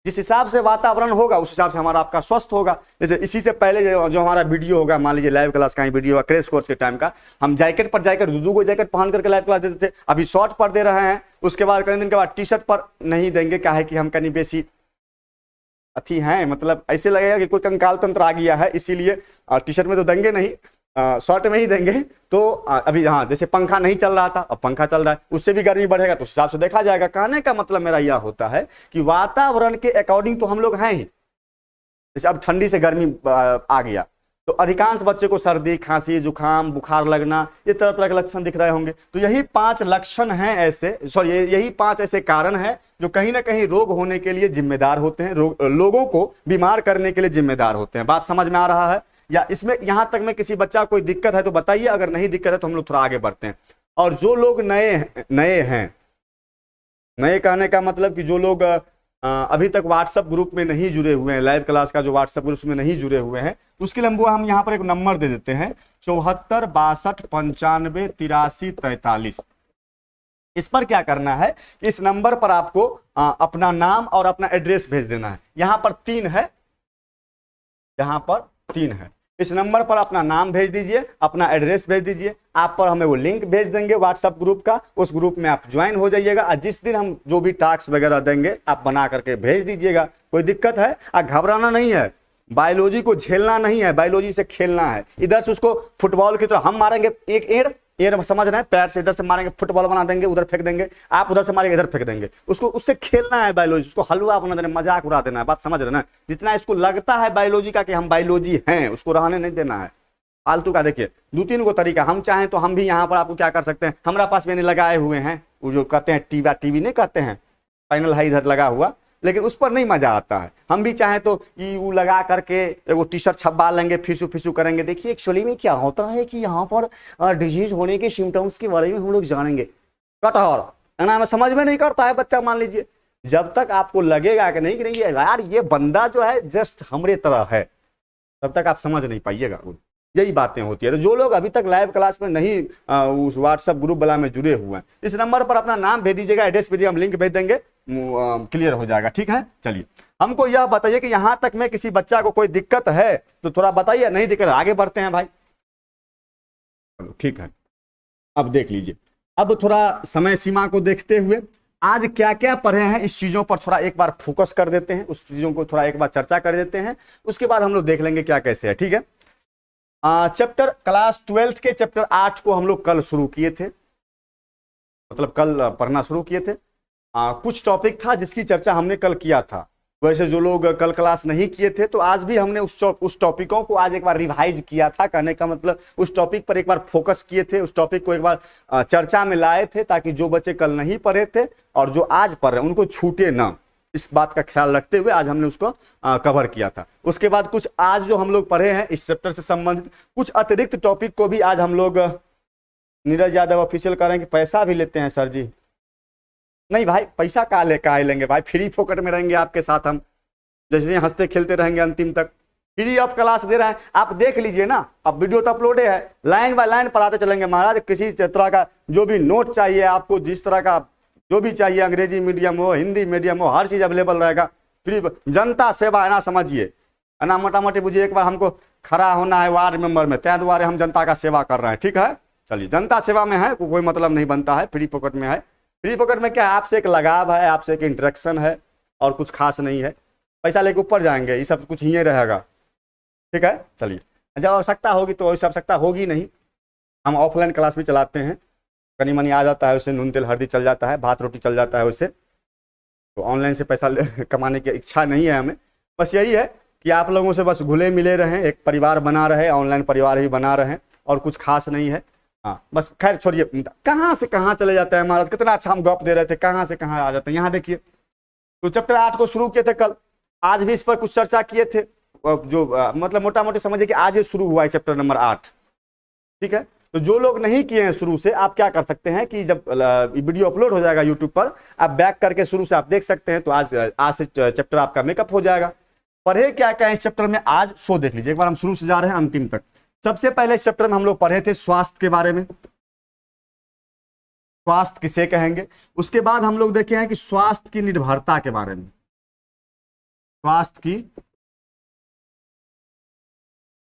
जिस हिसाब से वातावरण होगा उस हिसाब से हमारा आपका स्वस्थ होगा। जैसे इसी से पहले जो हमारा वीडियो होगा, मान लीजिए लाइव क्लास का ही वीडियो होगा, क्रैश कोर्स के टाइम का, हम जैकेट पर जैकेट दो को जैकेट पहन करके लाइव क्लास देते थे। अभी शॉर्ट पर दे रहे हैं, उसके बाद कई दिन के बाद टी शर्ट पर नहीं देंगे। क्या है कि हम कहीं बेसी अथी हैं, मतलब ऐसे लगेगा कि कोई कंकाल तंत्र आ गया है, इसीलिए टी शर्ट में तो देंगे नहीं, शॉर्ट में ही देंगे। तो अभी हाँ, जैसे पंखा नहीं चल रहा था, अब पंखा चल रहा है, उससे भी गर्मी बढ़ेगा तो उस हिसाब से देखा जाएगा। कहने का मतलब मेरा यह होता है कि वातावरण के अकॉर्डिंग तो हम लोग हैं ही। जैसे अब ठंडी से गर्मी आ गया तो अधिकांश बच्चे को सर्दी, खांसी, जुकाम, बुखार लगना, ये तरह तरह के लक्षण दिख रहे होंगे। तो यही 5 लक्षण हैं ऐसे, सॉरी यही 5 ऐसे कारण हैं जो कहीं ना कहीं रोग होने के लिए जिम्मेदार होते हैं, लोगों को बीमार करने के लिए जिम्मेदार होते हैं। बात समझ में आ रहा है? या इसमें यहां तक में किसी बच्चा कोई दिक्कत है तो बताइए, अगर नहीं दिक्कत है तो हम लोग थोड़ा आगे बढ़ते हैं। और जो लोग नए हैं, नए कहने का मतलब कि जो लोग अभी तक व्हाट्सएप ग्रुप में नहीं जुड़े हुए हैं, लाइव क्लास का जो व्हाट्सएप ग्रुप में नहीं जुड़े हुए हैं, उसके लिए हम यहाँ पर एक नंबर दे देते हैं 74 62 95 83 43। इस पर क्या करना है, इस नंबर पर आपको अपना नाम और अपना एड्रेस भेज देना है। यहाँ पर 3 है, यहाँ पर 3 है। इस नंबर पर अपना नाम भेज दीजिए, अपना एड्रेस भेज दीजिए। आप पर हमें वो लिंक भेज देंगे व्हाट्सएप ग्रुप का, उस ग्रुप में आप ज्वाइन हो जाइएगा। और जिस दिन हम जो भी टास्क वगैरह देंगे आप बना करके भेज दीजिएगा। कोई दिक्कत है? घबराना नहीं है, बायोलॉजी को झेलना नहीं है, बायोलॉजी से खेलना है। इधर से उसको फुटबॉल की तरह हम मारेंगे, एक एड़ समझ रहे हैं, पैर से इधर से मारेंगे, फुटबॉल बना देंगे, उधर फेंक देंगे, आप उधर से मारेंगे, इधर फेंक देंगे। उसको उससे खेलना है बायोलॉजी, उसको हलवा बना देना, मजाक उड़ा देना है। बात समझ रहे ना? जितना इसको लगता है बायोलॉजी का कि हम बायोलॉजी हैं, उसको रहने नहीं देना है फालतू का। देखिए 2-3 को तरीका, हम चाहें तो हम भी यहाँ पर आपको क्या कर सकते हैं, हमारा पास मैंने लगाए हुए हैं वो जो कहते हैं टीवी नहीं कहते हैं, पैनल है इधर लगा हुआ, लेकिन उस पर नहीं मजा आता है। हम भी चाहें तो वो लगा करके एगो टी शर्ट छपा लेंगे, फिसू फिसू करेंगे। देखिए एक्चुअली में क्या होता है कि यहाँ पर डिजीज होने के सिम्टम्स के बारे में हम लोग जानेंगे। कटहर है ना, हमें समझ में नहीं करता है बच्चा, मान लीजिए। जब तक आपको लगेगा कि नहीं यार ये बंदा जो है जस्ट हमरे तरह है, तब तक आप समझ नहीं पाइएगा। यही बातें होती है। तो जो लोग अभी तक लाइव क्लास में नहीं उस व्हाट्सएप ग्रुप वाला में जुड़े हुए हैं, इस नंबर पर अपना नाम भेज दीजिएगा, एड्रेस भेजिए, हम लिंक भेज देंगे, क्लियर हो जाएगा। ठीक है, चलिए हमको यह बताइए कि यहां तक में किसी बच्चा को कोई दिक्कत है तो थोड़ा बताइए, नहीं दिक्कत आगे बढ़ते हैं भाई। चलो ठीक है, अब देख लीजिए। अब थोड़ा समय सीमा को देखते हुए आज क्या क्या पढ़े हैं इस चीजों पर थोड़ा एक बार फोकस कर देते हैं, उस चीजों को थोड़ा एक बार चर्चा कर देते हैं, उसके बाद हम लोग देख लेंगे क्या कैसे है। ठीक है, चैप्टर क्लास 12 के चैप्टर 8 को हम लोग कल शुरू किए थे, मतलब कल पढ़ना शुरू किए थे। कुछ टॉपिक था जिसकी चर्चा हमने कल किया था। वैसे जो लोग कल क्लास नहीं किए थे तो आज भी हमने उस टॉपिकों को आज एक बार रिवाइज किया था। कहने का मतलब उस टॉपिक पर एक बार फोकस किए थे, उस टॉपिक को एक बार चर्चा में लाए थे, ताकि जो बच्चे कल नहीं पढ़े थे और जो आज पढ़ रहे हैं उनको छूटे ना, इस बात का ख्याल रखते हुए आज हमने उसको कवर किया था। उसके बाद कुछ आज जो हम लोग पढ़े हैं इस चैप्टर से संबंधित कुछ अतिरिक्त टॉपिक को भी आज हम लोग, नीरज यादव ऑफिशियल कह रहे हैं कि पैसा भी लेते हैं सर जी। नहीं भाई, पैसा का लेंगे भाई, फ्री फोकट में रहेंगे आपके साथ हम, जैसे हंसते खेलते रहेंगे अंतिम तक। फ्री ऑफ क्लास दे रहे हैं, आप देख लीजिए ना। अब वीडियो तो अपलोड है, लाइन बाय लाइन पढ़ाते चलेंगे महाराज। किसी तरह का जो भी नोट चाहिए आपको, जिस तरह का जो भी चाहिए, अंग्रेजी मीडियम हो, हिंदी मीडियम हो, हर चीज अवेलेबल रहेगा। फ्री जनता सेवा है ना, समझिए है ना, मोटा मोटी बुझिए। एक बार हमको खड़ा होना है वार्ड मेंबर में, त्या द्वारे हम जनता का सेवा कर रहे हैं। ठीक है, चलिए जनता सेवा में है, कोई मतलब नहीं बनता है, फ्री पॉकेट में है। फ्री पॉकेट में क्या है, आपसे एक लगाव है, आपसे एक इंटरेक्शन है और कुछ खास नहीं है। पैसा लेके ऊपर जाएंगे, ये सब कुछ ही रहेगा। ठीक है, चलिए जब आवश्यकता होगी तो वैसे आवश्यकता होगी नहीं, हम ऑफलाइन क्लास भी चलाते हैं, कनी मनी आ जाता है, उससे नून तेल हल्दी चल जाता है, भात रोटी चल जाता है उससे। तो ऑनलाइन से पैसा कमाने की इच्छा नहीं है हमें। बस यही है कि आप लोगों से बस घुले मिले रहें, एक परिवार बना रहे, ऑनलाइन परिवार भी बना रहे, और कुछ खास नहीं है। हाँ बस, खैर छोड़िए, कहाँ से कहाँ चले जाते हैं महाराज। कितना अच्छा हम गप दे रहे थे, कहाँ से कहाँ आ जाते हैं। यहाँ देखिए, तो चैप्टर 8 को शुरू किए थे कल, आज भी इस पर कुछ चर्चा किए थे। जो मतलब मोटा मोटी समझिए कि आज ही शुरू हुआ है चैप्टर नंबर 8। ठीक है, तो जो लोग नहीं किए हैं शुरू से, आप क्या कर सकते हैं कि जब वीडियो अपलोड हो जाएगा यूट्यूब पर, आप बैक करके शुरू से आप देख सकते हैं। तो आज से चैप्टर आपका मेकअप हो जाएगा। पढ़े क्या क्या इस चैप्टर में आज, सो देख लीजिए। एक बार हम शुरू से जा रहे हैं अंतिम तक। सबसे पहले इस चैप्टर में हम लोग पढ़े थे स्वास्थ्य के बारे में। स्वास्थ्य किसे कहेंगे। उसके बाद हम लोग देखे हैं कि स्वास्थ्य की निर्भरता के बारे में, स्वास्थ्य की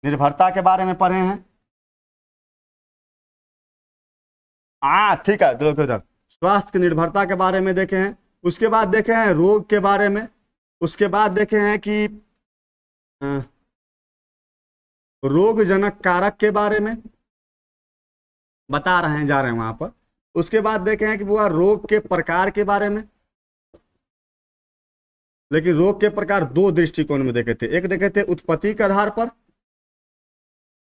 निर्भरता के बारे में पढ़े हैं। ठीक है, देखो इधर स्वास्थ्य की निर्भरता के बारे में देखे हैं। उसके बाद देखे हैं रोग के बारे में। उसके बाद देखे हैं कि रोगजनक कारक के बारे में बता रहे हैं, जा रहे हैं वहां पर। उसके बाद देखे हैं कि वो रोग के प्रकार के बारे में, लेकिन रोग के प्रकार दो दृष्टिकोण में देखे थे। एक देखे थे उत्पत्ति के आधार पर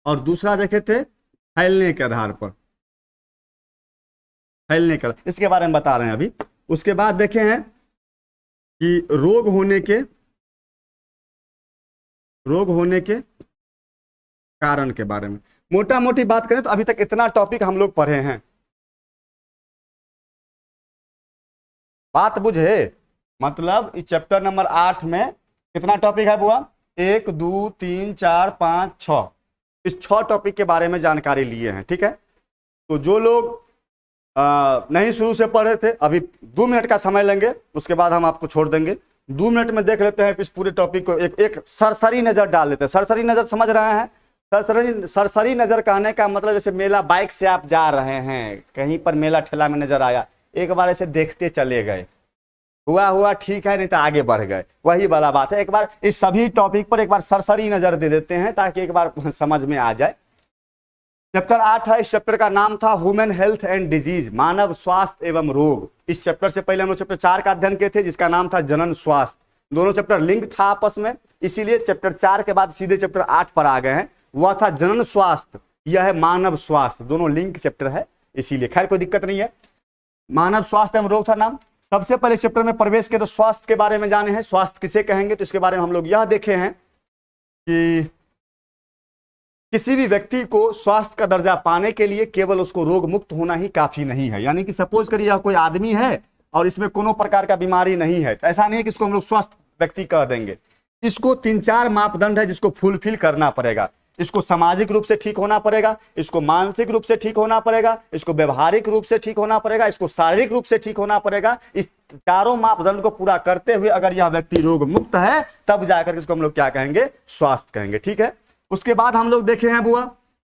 और दूसरा देखे थे फैलने के आधार पर, फैलने का, इसके बारे में बता रहे हैं अभी। उसके बाद देखे हैं कि रोग होने के कारण के बारे में। मोटा मोटी बात करें तो अभी तक इतना टॉपिक हम लोग पढ़े हैं। बात बुझे, मतलब इस चैप्टर नंबर 8 में कितना टॉपिक है बुआ? 1 2 3 4 5 6, इस 6 टॉपिक के बारे में जानकारी लिए हैं। ठीक है, तो जो लोग नहीं शुरू से पढ़े थे, अभी 2 मिनट का समय लेंगे, उसके बाद हम आपको छोड़ देंगे। 2 मिनट में देख लेते हैं इस पूरे टॉपिक को, एक सरसरी नजर डाल लेते हैं। सरसरी नजर समझ रहे हैं? सरसरी नजर कहने का मतलब जैसे मेला, बाइक से आप जा रहे हैं, कहीं पर मेला ठेला में नजर आया, एक बार ऐसे देखते चले गए, हुआ ठीक है, नहीं तो आगे बढ़ गए, वही वाला बात है। एक बार इस सभी टॉपिक पर एक बार सरसरी नजर दे देते हैं ताकि एक बार समझ में आ जाए। चैप्टर 8 है, इस चैप्टर का नाम था ह्यूमन हेल्थ एंड डिजीज, मानव स्वास्थ्य एवं रोग। इस चैप्टर से पहले हम लोग चैप्टर 4 का अध्ययन किए थे, जिसका नाम था जनन स्वास्थ्य। दोनों चैप्टर लिंक था आपस में, इसीलिए चैप्टर 4 के बाद सीधे चैप्टर 8 पर आ गए हैं। वह था जनन स्वास्थ्य, यह है मानव स्वास्थ्य, दोनों लिंक चैप्टर है, इसीलिए खैर कोई दिक्कत नहीं है। मानव स्वास्थ्य एवं रोग था नाम। सबसे पहले चैप्टर में प्रवेश के तो स्वास्थ्य के बारे में जाने हैं, स्वास्थ्य किसे कहेंगे, तो इसके बारे में हम लोग यह देखे हैं कि किसी भी व्यक्ति को स्वास्थ्य का दर्जा पाने के लिए केवल उसको रोग मुक्त होना ही काफी नहीं है। यानी कि सपोज करिए यह कोई आदमी है और इसमें कोनो प्रकार का बीमारी नहीं है, तो ऐसा नहीं है कि इसको हम लोग स्वस्थ व्यक्ति कह देंगे। इसको 3-4 मापदंड है जिसको फुलफिल करना पड़ेगा। इसको सामाजिक रूप से ठीक होना पड़ेगा, इसको मानसिक रूप से ठीक होना पड़ेगा, इसको व्यवहारिक रूप से ठीक होना पड़ेगा, इसको शारीरिक रूप से ठीक होना पड़ेगा। इस चारों मापदंड को पूरा करते हुए अगर यह व्यक्ति रोग मुक्त है, तब जाकर इसको हम लोग क्या कहेंगे? स्वास्थ्य कहेंगे। ठीक है, उसके बाद हम लोग देखे हैं बुआ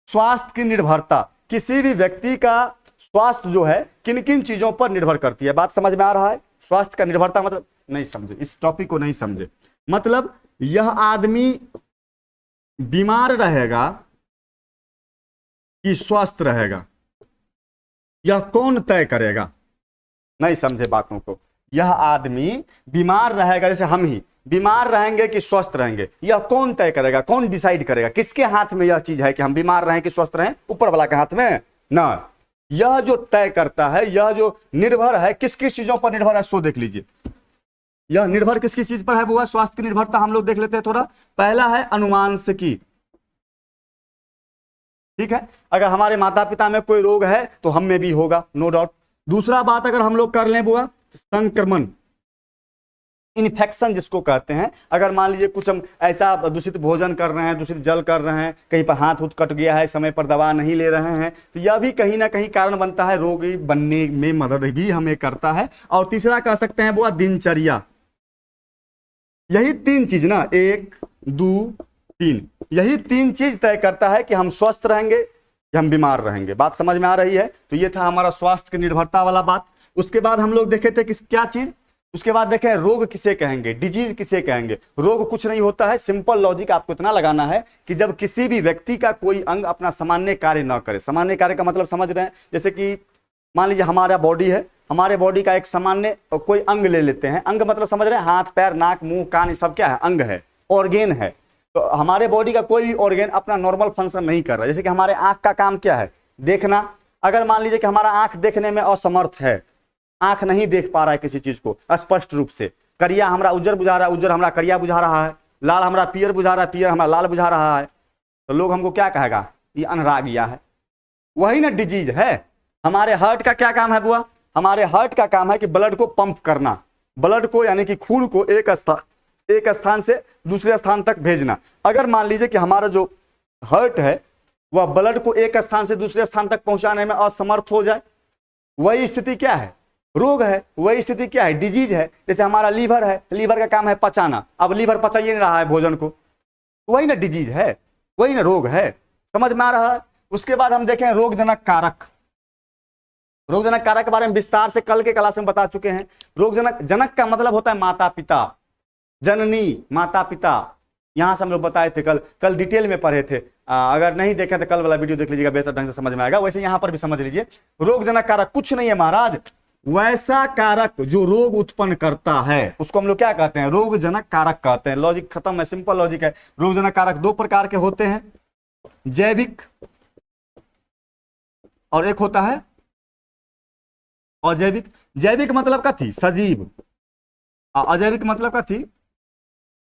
स्वास्थ्य की निर्भरता। किसी भी व्यक्ति का स्वास्थ्य जो है किन किन चीजों पर निर्भर करती है। बात समझ में आ रहा है? स्वास्थ्य का निर्भरता मतलब नहीं समझे, इस टॉपिक को नहीं समझे, मतलब यह आदमी बीमार रहेगा कि स्वस्थ रहेगा, यह कौन तय करेगा? नहीं समझे बातों को। यह आदमी बीमार रहेगा, जैसे हम ही बीमार रहेंगे कि स्वस्थ रहेंगे, यह कौन तय करेगा, कौन डिसाइड करेगा? किसके हाथ में यह चीज है कि हम बीमार रहें कि स्वस्थ रहें? ऊपर वाला के हाथ में ना। यह जो तय करता है, यह जो निर्भर है, किस किस चीजों पर निर्भर है, सो देख लीजिए। यह निर्भर किस किस चीज पर है बुआ? स्वास्थ्य की निर्भरता हम लोग देख लेते हैं थोड़ा। पहला है अनुवांशिकी। ठीक है, अगर हमारे माता पिता में कोई रोग है तो हम में भी होगा, नो डाउट। दूसरा बात अगर हम लोग कर लें बुआ, संक्रमण, इन्फेक्शन जिसको कहते हैं। अगर मान लीजिए कुछ हम ऐसा दूषित भोजन कर रहे हैं, दूषित जल कर रहे हैं, कहीं पर हाथ उत कट गया है, समय पर दवा नहीं ले रहे हैं, तो यह भी कहीं ना कहीं कारण बनता है, रोगी बनने में मदद भी हमें करता है। और तीसरा कह सकते हैं वो दिनचर्या। यही 3 चीज ना, 1 2 3, यही 3 चीज तय करता है कि हम स्वस्थ रहेंगे या हम बीमार रहेंगे। बात समझ में आ रही है? तो ये था हमारा स्वास्थ्य की निर्भरता वाला बात। उसके बाद हम लोग देखे थे किस क्या चीज, उसके बाद देखें रोग किसे कहेंगे, डिजीज किसे कहेंगे। रोग कुछ नहीं होता है, सिंपल लॉजिक आपको इतना लगाना है कि जब किसी भी व्यक्ति का कोई अंग अपना सामान्य कार्य ना करे। सामान्य कार्य का मतलब समझ रहे हैं? जैसे कि मान लीजिए हमारा बॉडी है, हमारे बॉडी का एक सामान्य कोई अंग ले लेते हैं। अंग मतलब समझ रहे हैं? हाथ पैर नाक मुंह कान, ये सब क्या है? अंग है, ऑर्गेन है। तो हमारे बॉडी का कोई भी ऑर्गेन अपना नॉर्मल फंक्शन नहीं कर रहा। जैसे कि हमारे आंख का काम क्या है? देखना। अगर मान लीजिए कि हमारा आंख देखने में असमर्थ है, आंख नहीं देख पा रहा है किसी चीज को स्पष्ट रूप से, करिया हमरा उज्जर बुझा रहा है, उज्जर हमरा करिया बुझा रहा है, लाल हमरा पियर बुझा रहा है, पियर हमरा लाल बुझा रहा है, तो लोग हमको क्या कहेगा? ये अनरागिया है। वही ना डिजीज है। हमारे हार्ट का क्या काम है बुआ? हमारे हार्ट का काम है कि ब्लड को पंप करना, ब्लड को यानी कि खून को एक स्थान से दूसरे स्थान तक भेजना। अगर मान लीजिए कि हमारा जो हार्ट है वह ब्लड को एक स्थान से दूसरे स्थान तक पहुंचाने में असमर्थ हो जाए, वही स्थिति क्या है, रोग है। वही स्थिति क्या है, डिजीज है। जैसे हमारा लीवर है, लीवर का काम है पचाना, अब लीवर पचा ही नहीं रहा है भोजन को, वही ना डिजीज है, वही ना रोग है। समझ में आ रहा है। उसके बाद हम देखें रोगजनक कारक। रोगजनक कारक के बारे में विस्तार से कल के क्लास में बता चुके हैं। रोगजनक, जनक का मतलब होता है माता पिता, जननी माता पिता, यहां से हम लोग बताए थे कल डिटेल में पढ़े थे। अगर नहीं देखे तो कल वाला वीडियो देख लीजिएगा, बेहतर ढंग से समझ में आएगा। वैसे यहां पर भी समझ लीजिए, रोगजनक कारक कुछ नहीं है महाराज, वैसा कारक जो रोग उत्पन्न करता है उसको हम लोग क्या कहते हैं, रोगजनक कारक कहते हैं। लॉजिक खत्म है, सिंपल लॉजिक है। रोगजनक कारक दो प्रकार के होते हैं, जैविक और एक होता है अजैविक। जैविक मतलब का थी सजीव, अजैविक मतलब का थी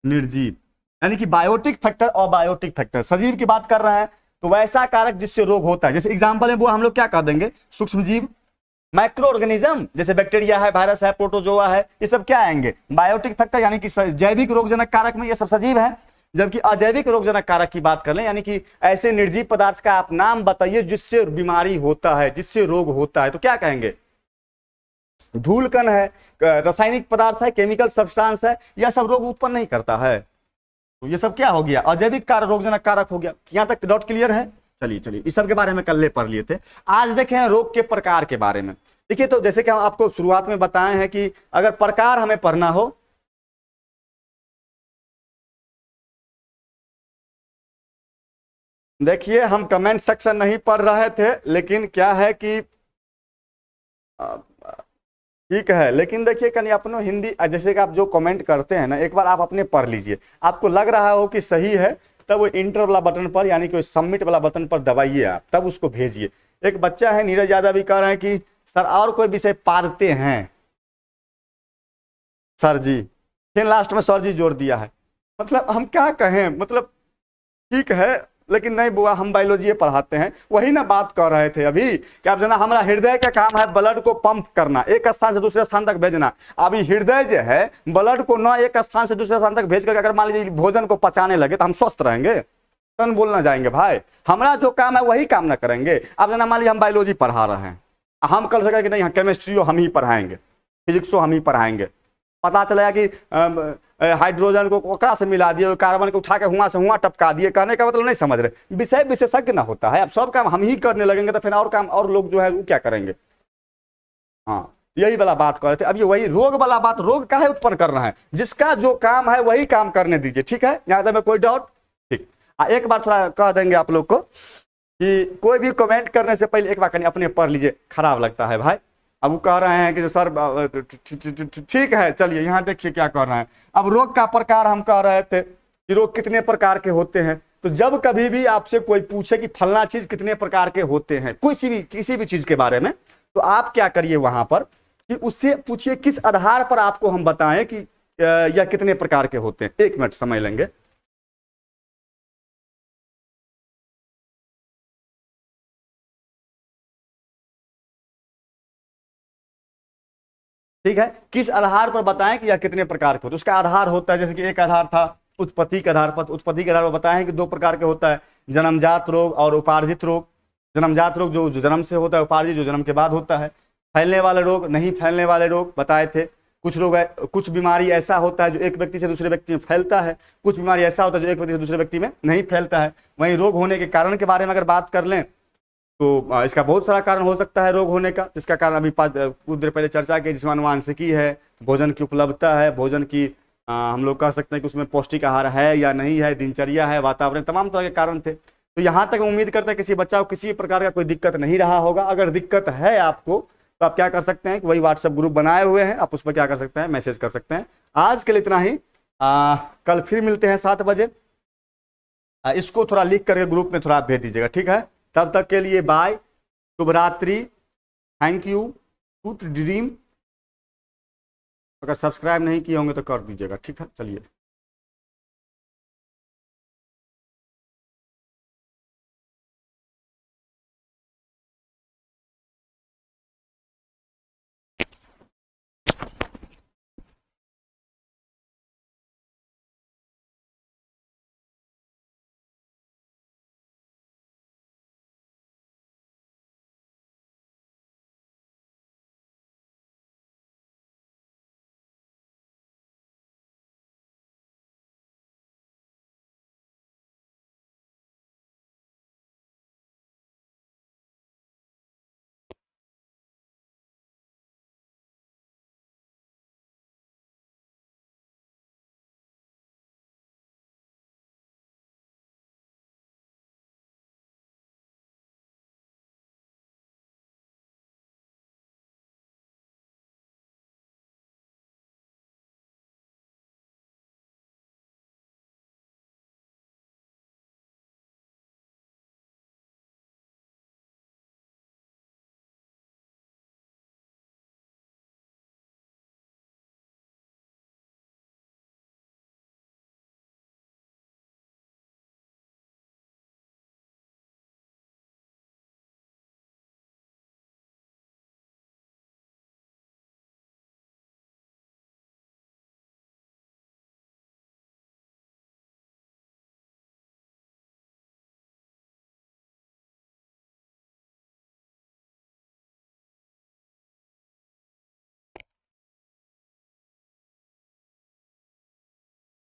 निर्जीव, यानी कि बायोटिक फैक्टर और बायोटिक फैक्टर। सजीव की बात कर रहे हैं तो वैसा कारक जिससे रोग होता है। जैसे एग्जांपल है वो हम लोग क्या कह देंगे, सूक्ष्म जीव, माइक्रो ऑर्गेनिज्म, जैसे बैक्टीरिया है, वायरस है, प्रोटोजोआ है, ये सब क्या आएंगे, बायोटिक फैक्टर। यानी कि जैविक रोगजनक कारक में ये सब सजीव है। जबकि अजैविक रोगजनक कारक की बात कर लें, यानी कि ऐसे निर्जीव पदार्थ का आप नाम बताइए जिससे बीमारी होता है, जिससे रोग होता है, तो क्या कहेंगे, धूल कण है, रासायनिक पदार्थ है, केमिकल सब्सटेंस है, यह सब रोग उत्पन्न नहीं करता है। तो ये सब क्या हो गया, अजैविक कारक, रोगजनक कारक हो गया। यहां तक डाउट क्लियर है। चलिए इस सब के बारे में कल पढ़ लिए थे। आज देखें रोग के प्रकार के बारे में। देखिए, तो जैसे कि हम आपको शुरुआत में बताए हैं कि अगर प्रकार हमें पढ़ना हो, देखिए हम कमेंट सेक्शन नहीं पढ़ रहे थे, लेकिन क्या है कि ठीक है, लेकिन देखिए कहीं अपनो हिंदी, जैसे कि आप जो कमेंट करते हैं ना, एक बार आप अपने पढ़ लीजिए, आपको लग रहा हो कि सही है, तब वो इंटर वाला बटन पर, यानी कि सबमिट वाला बटन पर दबाइए आप, तब उसको भेजिए। एक बच्चा है नीरज यादव भी कह रहे हैं कि सर और कोई विषय पढ़ते हैं सर जी, फिर लास्ट में सर जी जोड़ दिया है। मतलब हम क्या कहें, मतलब ठीक है, लेकिन नहीं बुआ, हम बायोलॉजी पढ़ाते हैं। वही ना बात कर रहे थे अभी कि आप जना, हमारा हृदय का काम है ब्लड को पंप करना, एक स्थान से दूसरे स्थान तक भेजना। अभी हृदय जो है ब्लड को न एक स्थान से दूसरे स्थान तक भेज कर, अगर मान लीजिए भोजन को पचाने लगे तो हम स्वस्थ रहेंगे, टन बोलना जाएंगे भाई। हमारा जो काम है वही काम ना करेंगे। अब जना मान लीजिए हम बायोलॉजी पढ़ा रहे हैं, हम कल सके कि नहीं केमिस्ट्री हम ही पढ़ाएंगे, फिजिक्स हम ही पढ़ाएंगे, पता चला कि हाइड्रोजन को ओकरा से मिला दिए, कार्बन को उठा के हुआ से हुआ टपका दिए, कहने का मतलब नहीं समझ रहे। विषय विशेषज्ञ ना होता है। अब सब काम हम ही करने लगेंगे तो फिर और काम और लोग जो है वो क्या करेंगे। हाँ, यही वाला बात कर रहे थे। अब ये वही रोग वाला बात, रोग काहे उत्पन्न कर रहा है, जिसका जो काम है वही काम करने दीजिए, ठीक है। यहाँ तक में कोई डाउट, ठीक। एक बार थोड़ा कह देंगे आप लोग को कि कोई भी कमेंट करने से पहले एक बार कहीं अपने पढ़ लीजिए, खराब लगता है भाई। अब वो कह रहे हैं कि सर ठीक है, चलिए यहाँ देखिए क्या कर रहे हैं। अब रोग का प्रकार हम कह रहे थे कि रोग कितने प्रकार के होते हैं। तो जब कभी भी आपसे कोई पूछे कि फलना चीज कितने प्रकार के होते हैं, किसी भी चीज के बारे में, तो आप क्या करिए वहां पर कि उससे पूछिए किस आधार पर आपको हम बताएं कि यह कितने प्रकार के होते हैं। 1 मिनट समय लेंगे। ठीक है, किस आधार पर बताएं कि यह कितने प्रकार के होते हैं। उसका आधार होता है, जैसे कि एक आधार था उत्पत्ति के आधार पर। उत्पत्ति के आधार पर बताएं कि 2 प्रकार के होता है, जन्मजात रोग और उपार्जित रोग। जन्मजात रोग जो जन्म से होता है, उपार्जित जो जन्म के बाद होता है। फैलने वाले रोग, नहीं फैलने वाले रोग बताए थे। कुछ रोग, कुछ बीमारी ऐसा होता है जो एक व्यक्ति से दूसरे व्यक्ति में फैलता है, कुछ बीमारी ऐसा होता है जो एक व्यक्ति से दूसरे व्यक्ति में नहीं फैलता है। वहीं रोग होने के कारण के बारे में अगर बात कर लें तो इसका बहुत सारा कारण हो सकता है रोग होने का, जिसका कारण अभी कुछ देर पहले चर्चा की, जिसमें आनुवांशिकी है, भोजन की उपलब्धता है, भोजन की हम लोग कह सकते हैं कि उसमें पौष्टिक आहार है या नहीं है, दिनचर्या है, वातावरण, तमाम तरह के कारण थे। तो यहाँ तक उम्मीद करते हैं किसी बच्चा को किसी प्रकार का कोई दिक्कत नहीं रहा होगा। अगर दिक्कत है आपको तो आप क्या कर सकते हैं कि वही व्हाट्सएप ग्रुप बनाए हुए हैं, आप उस पर क्या कर सकते हैं, मैसेज कर सकते हैं। आज के लिए इतना ही, कल फिर मिलते हैं 7 बजे। इसको थोड़ा लिख करके ग्रुप में थोड़ा भेज दीजिएगा, ठीक है। तब तक के लिए बाय, शुभ रात्रि, थैंक यू, गुड ड्रीम। अगर सब्सक्राइब नहीं किए होंगे तो कर दीजिएगा, ठीक है। चलिए।